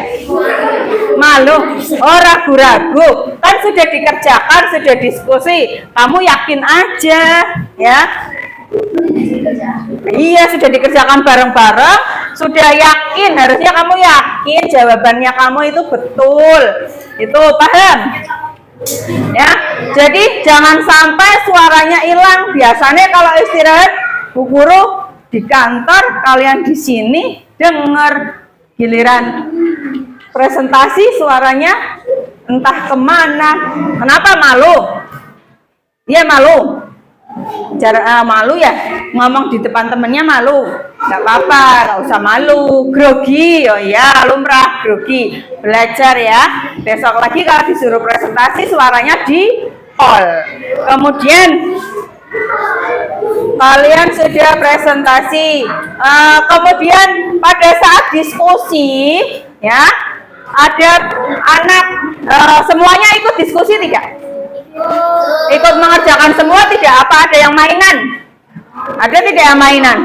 Malu? Oh, ragu-ragu. Kan sudah dikerjakan, sudah diskusi. Kamu yakin aja, ya? Iya, sudah dikerjakan bareng-bareng. Sudah yakin, harusnya kamu yakin jawabannya kamu itu betul. Itu paham? Ya, jadi jangan sampai suaranya hilang. Biasanya kalau istirahat, Bu Guru di kantor, kalian di sini dengar. Giliran presentasi suaranya entah kemana. Kenapa malu? Iya malu. Malu ya, ngomong di depan temennya malu. Nggak apa-apa, nggak usah malu. Grogi, oh ya lumrah grogi. Belajar ya. Besok lagi kalau disuruh presentasi suaranya di all. Kemudian kalian sudah presentasi, kemudian pada saat diskusi, ya, ada anak, semuanya ikut diskusi tidak? Ikut mengerjakan semua tidak? Apa ada yang mainan? Ada tidak yang mainan?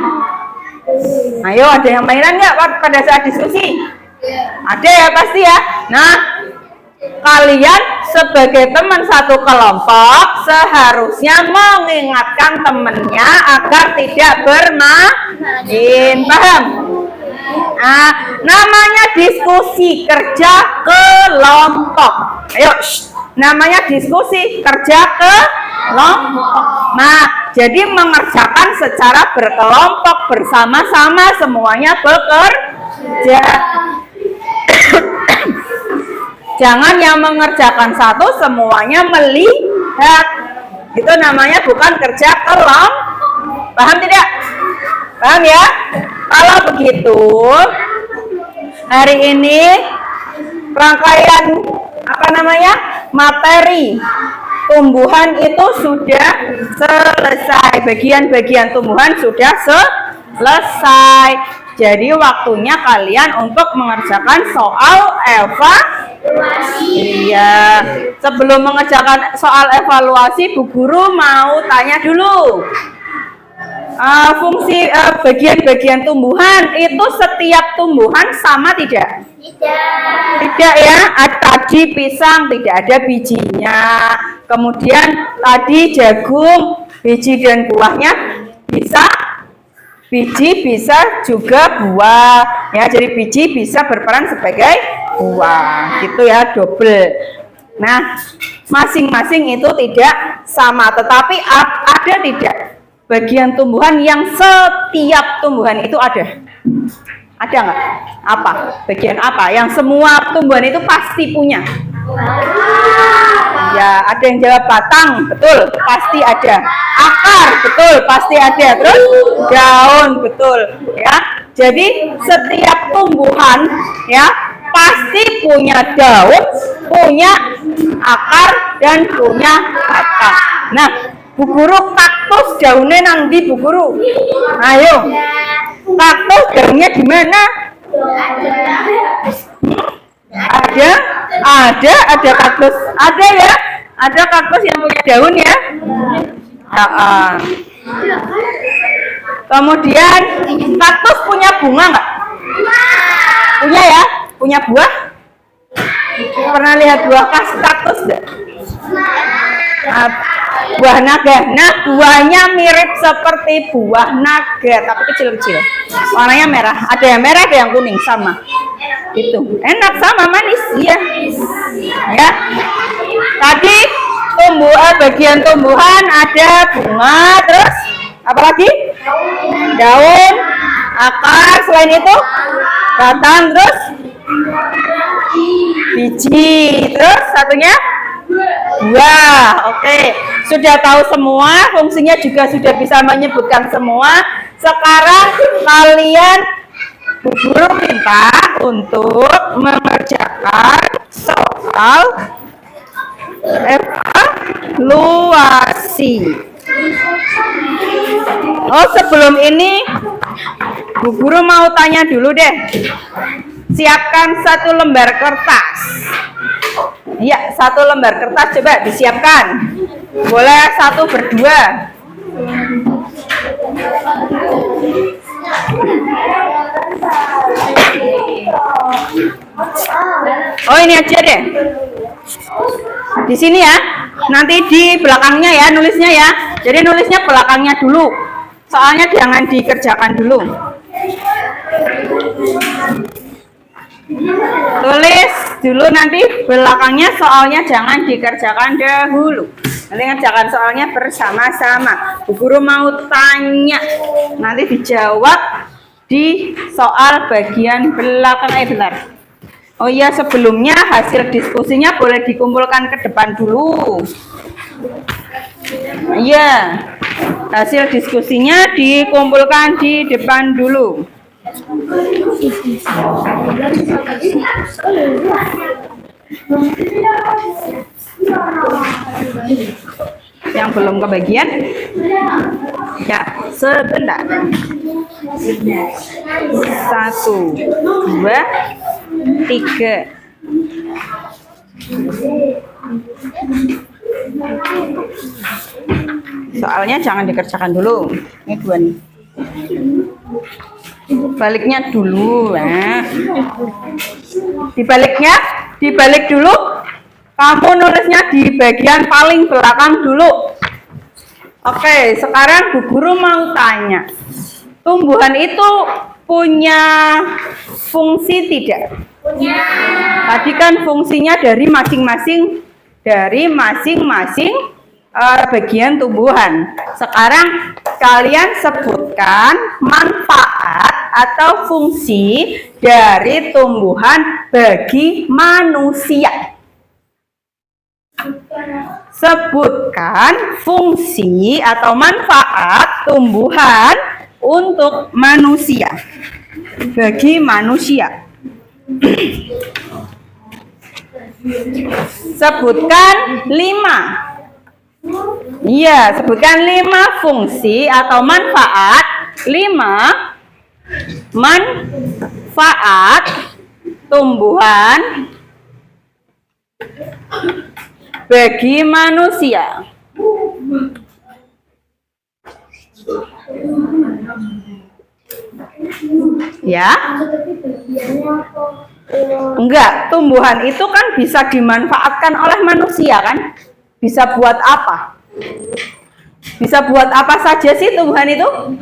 Ayo, ada yang mainan nggak pada saat diskusi? Ada ya pasti ya. Nah, kalian sebagai teman satu kelompok seharusnya mengingatkan temannya agar tidak bermain, paham? Nah, namanya diskusi kerja kelompok. Ayo, namanya diskusi kerja kelompok. Nah, jadi mengerjakan secara berkelompok bersama-sama, semuanya bekerja. Jangan yang mengerjakan satu semuanya melihat. Itu namanya bukan kerja kelompok. Paham tidak? Paham ya? Kalau begitu, hari ini rangkaian apa namanya? Materi tumbuhan itu sudah selesai. Bagian-bagian tumbuhan sudah selesai. Jadi waktunya kalian untuk mengerjakan soal Iya, sebelum mengerjakan soal evaluasi, Bu Guru mau tanya dulu. Fungsi bagian-bagian tumbuhan itu setiap tumbuhan sama tidak? Tidak ya. Tadi pisang tidak ada bijinya. Kemudian tadi jagung, biji dan buahnya biji bisa juga buah ya, jadi biji bisa berperan sebagai buah gitu ya, double. Nah, masing-masing itu tidak sama, tetapi ada tidak bagian tumbuhan yang setiap tumbuhan itu ada nggak? Apa bagian apa yang semua tumbuhan itu pasti punya? Ya, ada yang jawab batang, betul, pasti ada. Akar, betul, pasti ada. Terus daun, betul, ya. Jadi setiap tumbuhan, ya, pasti punya daun, punya akar, dan punya batang. Nah, Bu Guru, kaktus daunnya nanti Bu Guru. Ayo, kaktus daunnya di mana? Ada kaktus, ada ya, ada kaktus yang punya daun ya. Kemudian kaktus punya bunga nggak? Punya ya, punya buah. Pernah lihat buah kaktus nggak? Buah naga. Nah, buahnya mirip seperti buah naga, tapi kecil-kecil. Warnanya merah. Ada yang merah, ada yang kuning, sama. Itu enak sama manis, iya. Ya. Tadi bagian tumbuhan ada bunga, terus apa lagi? Daun, akar, selain itu batang, terus biji, terus satunya buah. Oke, sudah tahu semua, fungsinya juga sudah bisa menyebutkan semua. Sekarang kalian Bu Guru minta untuk mengerjakan soal evaluasi. Oh, sebelum ini Bu Guru mau tanya dulu deh. Siapkan 1 lembar kertas. Ya, 1 lembar kertas coba disiapkan. Boleh 1 berdua. Oh, ini aja deh. Di sini ya. Nanti di belakangnya ya nulisnya ya. Jadi nulisnya belakangnya dulu. Soalnya jangan dikerjakan dulu. Tulis dulu, nanti belakangnya soalnya jangan dikerjakan dahulu. Nanti ngerjakan soalnya bersama-sama. Bu Guru mau tanya, nanti dijawab di soal bagian belakang. Bentar. Oh iya, sebelumnya hasil diskusinya boleh dikumpulkan ke depan dulu. Iya, hasil diskusinya dikumpulkan di depan dulu. Yang belum kebagian? Ya, sebentar. 1, 2, 3. Soalnya jangan dikerjakan dulu. Ini 2 nih. Baliknya dulu, dibalik dulu. Kamu nulisnya di bagian paling belakang dulu. Oke, sekarang Bu Guru mau tanya, tumbuhan itu punya fungsi tidak? Punya. Tadi kan fungsinya dari masing-masing bagian tumbuhan. Sekarang kalian sebutkan manfaat atau fungsi dari tumbuhan bagi manusia. Sebutkan fungsi atau manfaat tumbuhan untuk manusia, bagi manusia. Sebutkan 5. Iya, sebutkan 5 fungsi atau manfaat. 5 manfaat tumbuhan bagi manusia. Ya? Enggak, tumbuhan itu kan bisa dimanfaatkan oleh manusia kan? Bisa buat apa? Bisa buat apa saja sih tumbuhan itu?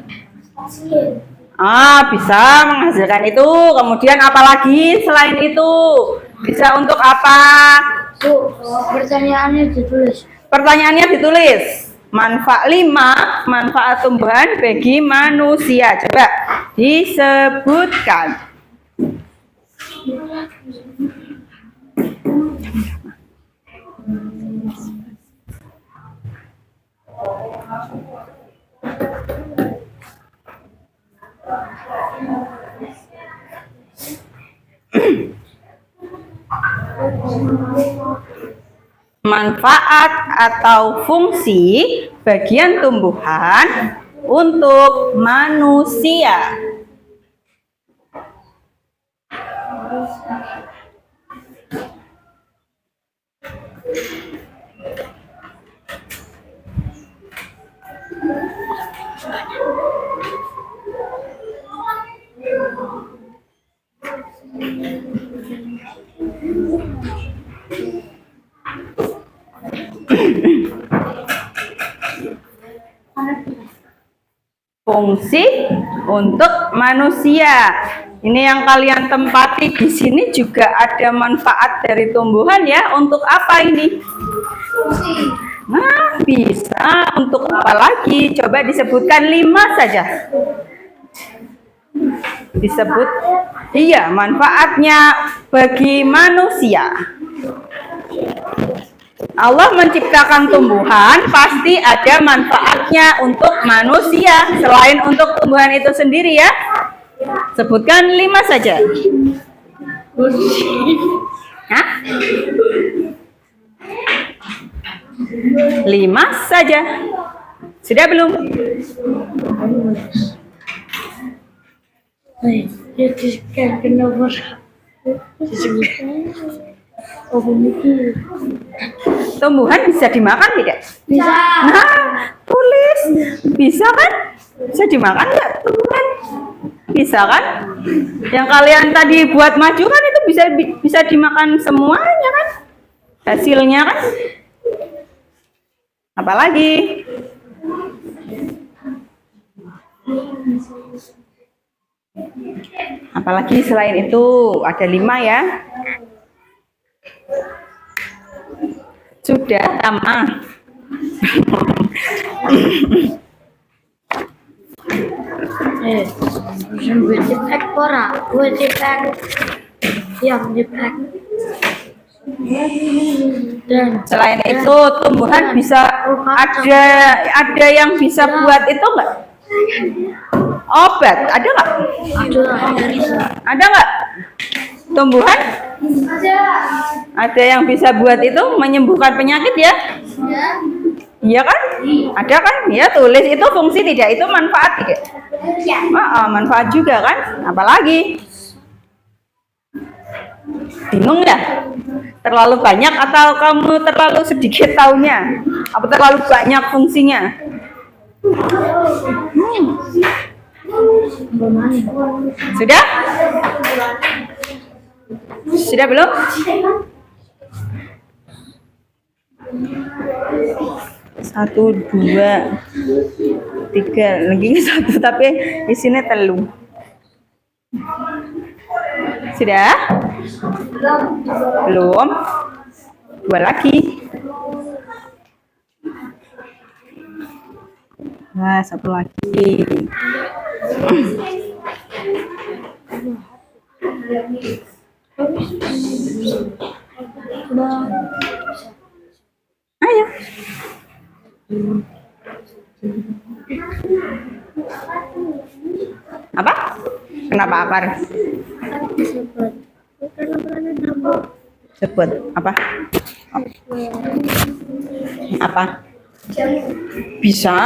Bisa menghasilkan itu. Kemudian apalagi selain itu? Bisa untuk apa? Pertanyaannya ditulis. Pertanyaannya ditulis. Manfaat 5 manfaat tumbuhan bagi manusia. Coba disebutkan. Manfaat atau fungsi bagian tumbuhan untuk manusia. Fungsi untuk manusia. Ini yang kalian tempati di sini juga ada manfaat dari tumbuhan ya. Untuk apa ini? Nah, bisa untuk apa lagi? Coba disebutkan 5 saja. Disebut, iya, manfaatnya bagi manusia. Allah menciptakan tumbuhan, pasti ada manfaatnya untuk manusia selain untuk tumbuhan itu sendiri ya. Sebutkan 5 saja. Hah? 5 saja. Sudah belum? Tumbuhan bisa dimakan tidak? Bisa. Nah, tulis. Bisa kan? Bisa dimakan nggak tumbuhan? Bisa kan? Yang kalian tadi buat maju kan itu bisa dimakan semuanya kan? Hasilnya kan? Apalagi? Apalagi selain itu ada 5 ya. Sudah tamat. Selain itu tumbuhan bisa ada yang bisa buat itu enggak? Obat ada nggak? Ada nggak? Tumbuhan? Ada yang bisa buat itu menyembuhkan penyakit ya? Iya kan? Ada kan? Ya tulis itu fungsi tidak, itu manfaat tidak? Manfaat juga kan? Apalagi? Bingung ya? Terlalu banyak atau kamu terlalu sedikit taunya? Apa terlalu banyak fungsinya? Sudah? Sudah belum? Satu, dua, tiga, lagi satu tapi isinya telu. Sudah? Belum? Dua lagi. Nah, satu lagi. Ayo. Apa? Kenapa akar? Sebut apa? Apa? Bisa?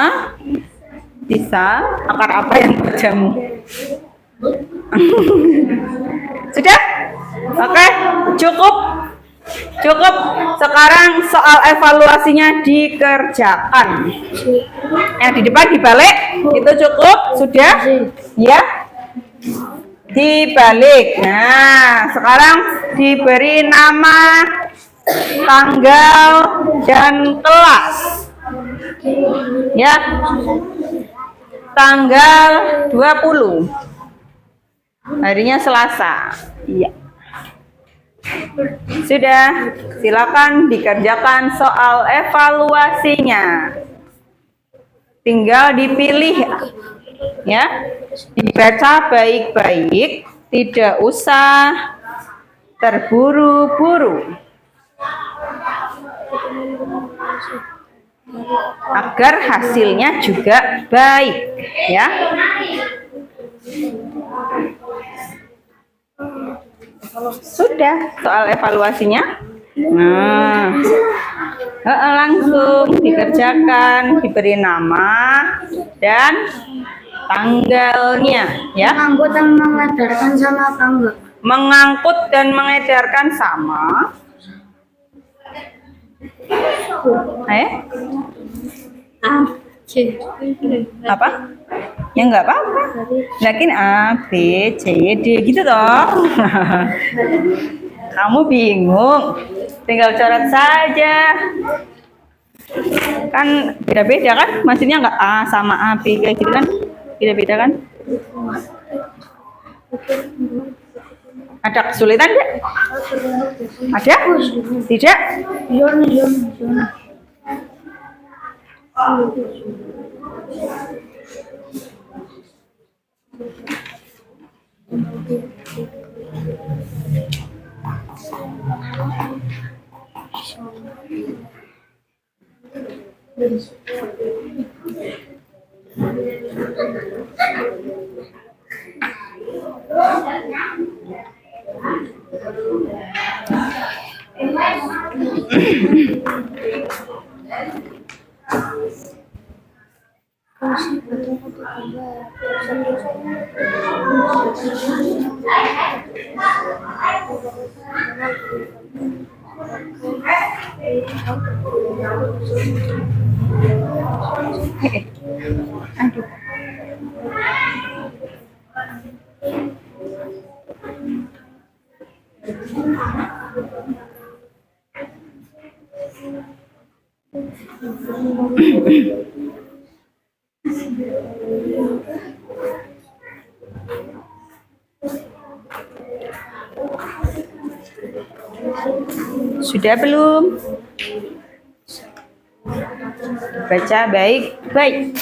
Bisa? Akar apa yang berjamu? Sudah? Oke, cukup. Cukup. Sekarang soal evaluasinya dikerjakan. Yang di depan dibalik, itu cukup. Sudah? Ya? Dibalik. Nah, sekarang diberi nama, tanggal, dan kelas. Ya. Tanggal 20. Harinya Selasa. Iya. Sudah, silakan dikerjakan soal evaluasinya. Tinggal dipilih ya. Dibaca baik-baik, tidak usah terburu-buru. Agar hasilnya juga baik, ya. Sudah soal evaluasinya. Nah, langsung dikerjakan, diberi nama dan tanggalnya, ya. Mengangkut dan mengedarkan sama apa enggak? Mengangkut dan mengedarkan sama. Apa? Ya enggak apa-apa. Lakin A, B, C, D gitu toh. Kamu bingung, tinggal coret saja. Kan beda-beda kan? Maksudnya enggak A sama A, B kayak gitu kan? Beda-beda kan? Ada kesulitan enggak? Ada? Tidak? Aduh. Sudah belum? Baca baik-baik.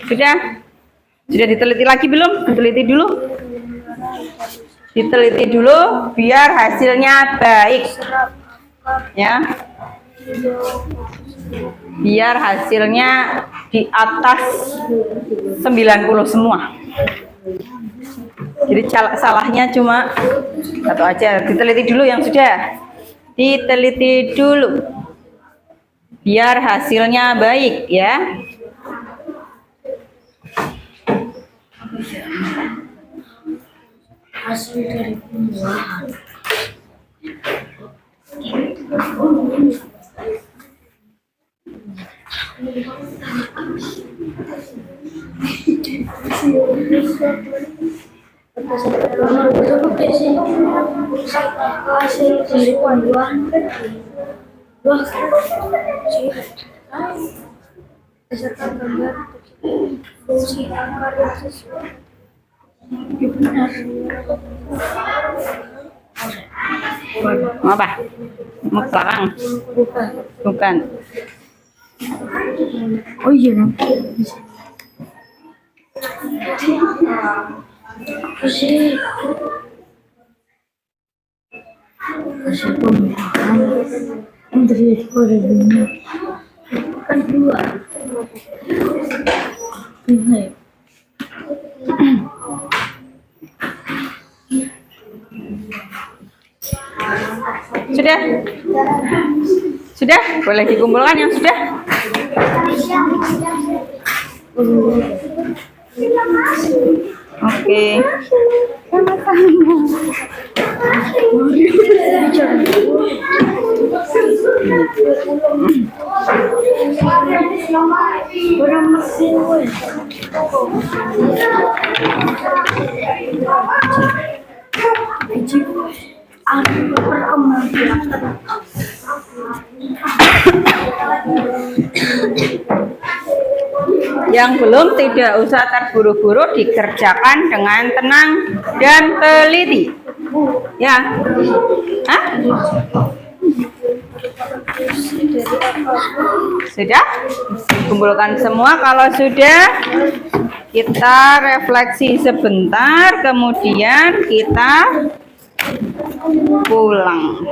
Sudah? Sudah diteliti lagi belum? Diteliti dulu. Diteliti dulu biar hasilnya baik. Ya. Biar hasilnya di atas 90 semua. Jadi salahnya cuma satu aja. Diteliti dulu yang sudah. Diteliti dulu. Biar hasilnya baik ya. Hasil dari pembuahan. Hasil dari pembuahan berdasarkan gambar fungsi akar yang sesuai. Mau apa? Mau ke belakang? Bukan. Oh iya kan? Hasil pembuahan dari kodenya kan dua. Ini. Sudah? Sudah? Boleh dikumpulkan yang sudah? Oke. Yang belum tidak usah terburu-buru, dikerjakan dengan tenang dan teliti. Ya. Hah? Sudah? Kumpulkan semua kalau sudah. Kita refleksi sebentar, kemudian kita pulang.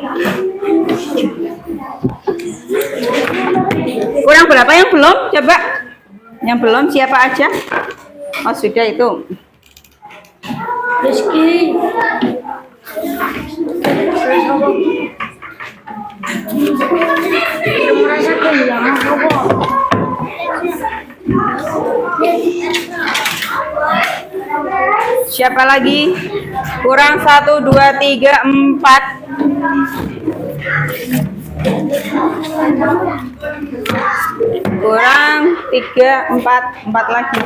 Kurang berapa yang belum? Coba. Yang belum siapa aja? Oh, sudah itu. Rizky. Merasa kehilangan apa? Siapa lagi? Kurang 1, 2, 3, 4. Kurang 3, 4 lagi.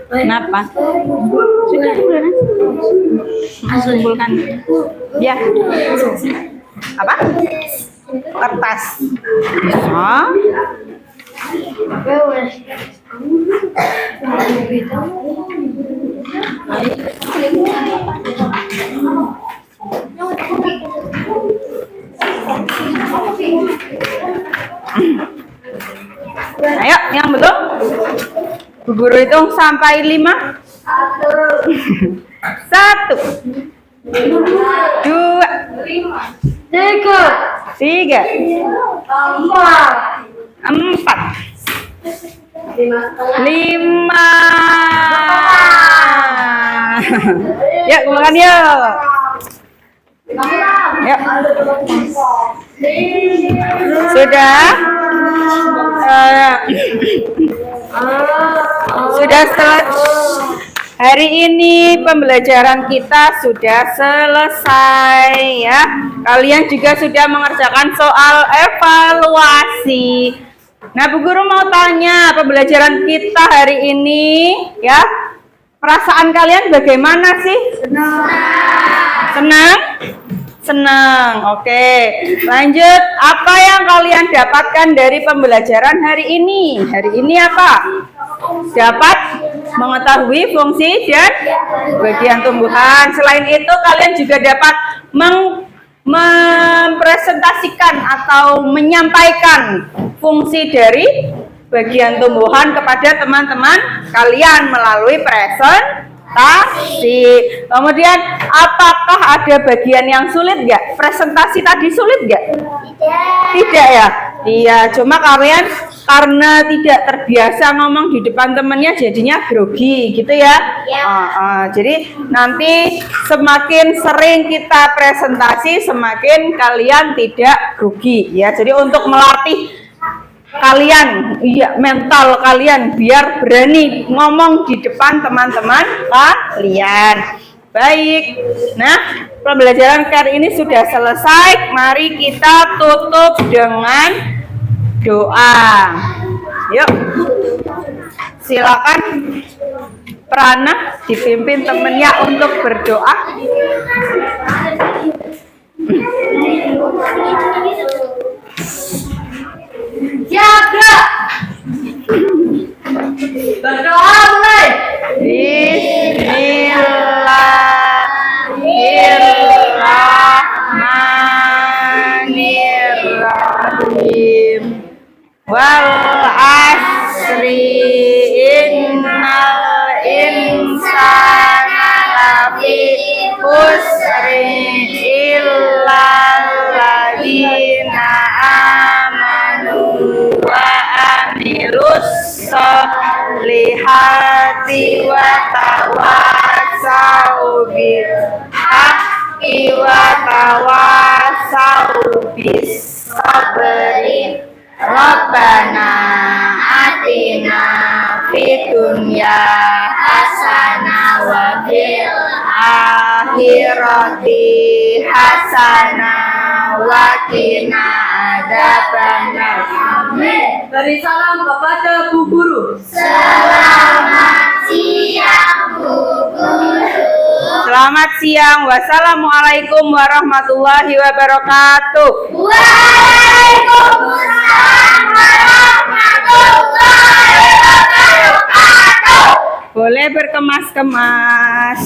Kenapa? Sudah bulan kumpulkan. Ya. Apa? Kertas. Hah? Ayo, yang betul. Bu Guru hitung sampai 5. 1, 2, 3, 4, 5. Yuk, kumpulkan yuk. Yuk. Sudah? Sudah selesai. Hari ini pembelajaran kita sudah selesai ya. Kalian juga sudah mengerjakan soal evaluasi. Nah, Bu Guru mau tanya, pembelajaran kita hari ini ya, perasaan kalian bagaimana sih? Senang? Senang. Oke. Lanjut, apa yang kalian dapatkan dari pembelajaran hari ini? Hari ini apa? Dapat mengetahui fungsi dan bagian tumbuhan. Selain itu, kalian juga dapat mempresentasikan atau menyampaikan fungsi dari bagian tumbuhan kepada teman-teman kalian melalui presentasi. Kemudian, apakah ada bagian yang sulit nggak? Presentasi tadi sulit nggak? Tidak ya? Iya, cuma kalian karena tidak terbiasa ngomong di depan temennya jadinya grogi gitu ya. Jadi nanti semakin sering kita presentasi semakin kalian tidak grogi ya. Jadi untuk melatih kalian, iya, mental kalian biar berani ngomong di depan teman-teman kalian. Baik, nah pembelajaran kali ini sudah selesai. Mari kita tutup dengan doa. Yuk, silakan Prana dipimpin temennya untuk berdoa. Jaga. Berdoa mulai. Bismillahirrahmanirrahim. Wal asri innal insana lafi khusrin illal ladzina amanu wa amilus solihati wa tawasau bil haqqi wa tawasau bis sabri. Rabbana atina fid dunya hasanah wa fil akhirati hasanah wa qina adzabannar. Amin. Beri salam kepada Bu Guru. Selamat siang, Bu Guru. Selamat siang. Wassalamualaikum warahmatullahi wabarakatuh. Waalaikumsalam warahmatullahi wabarakatuh. Boleh berkemas-kemas.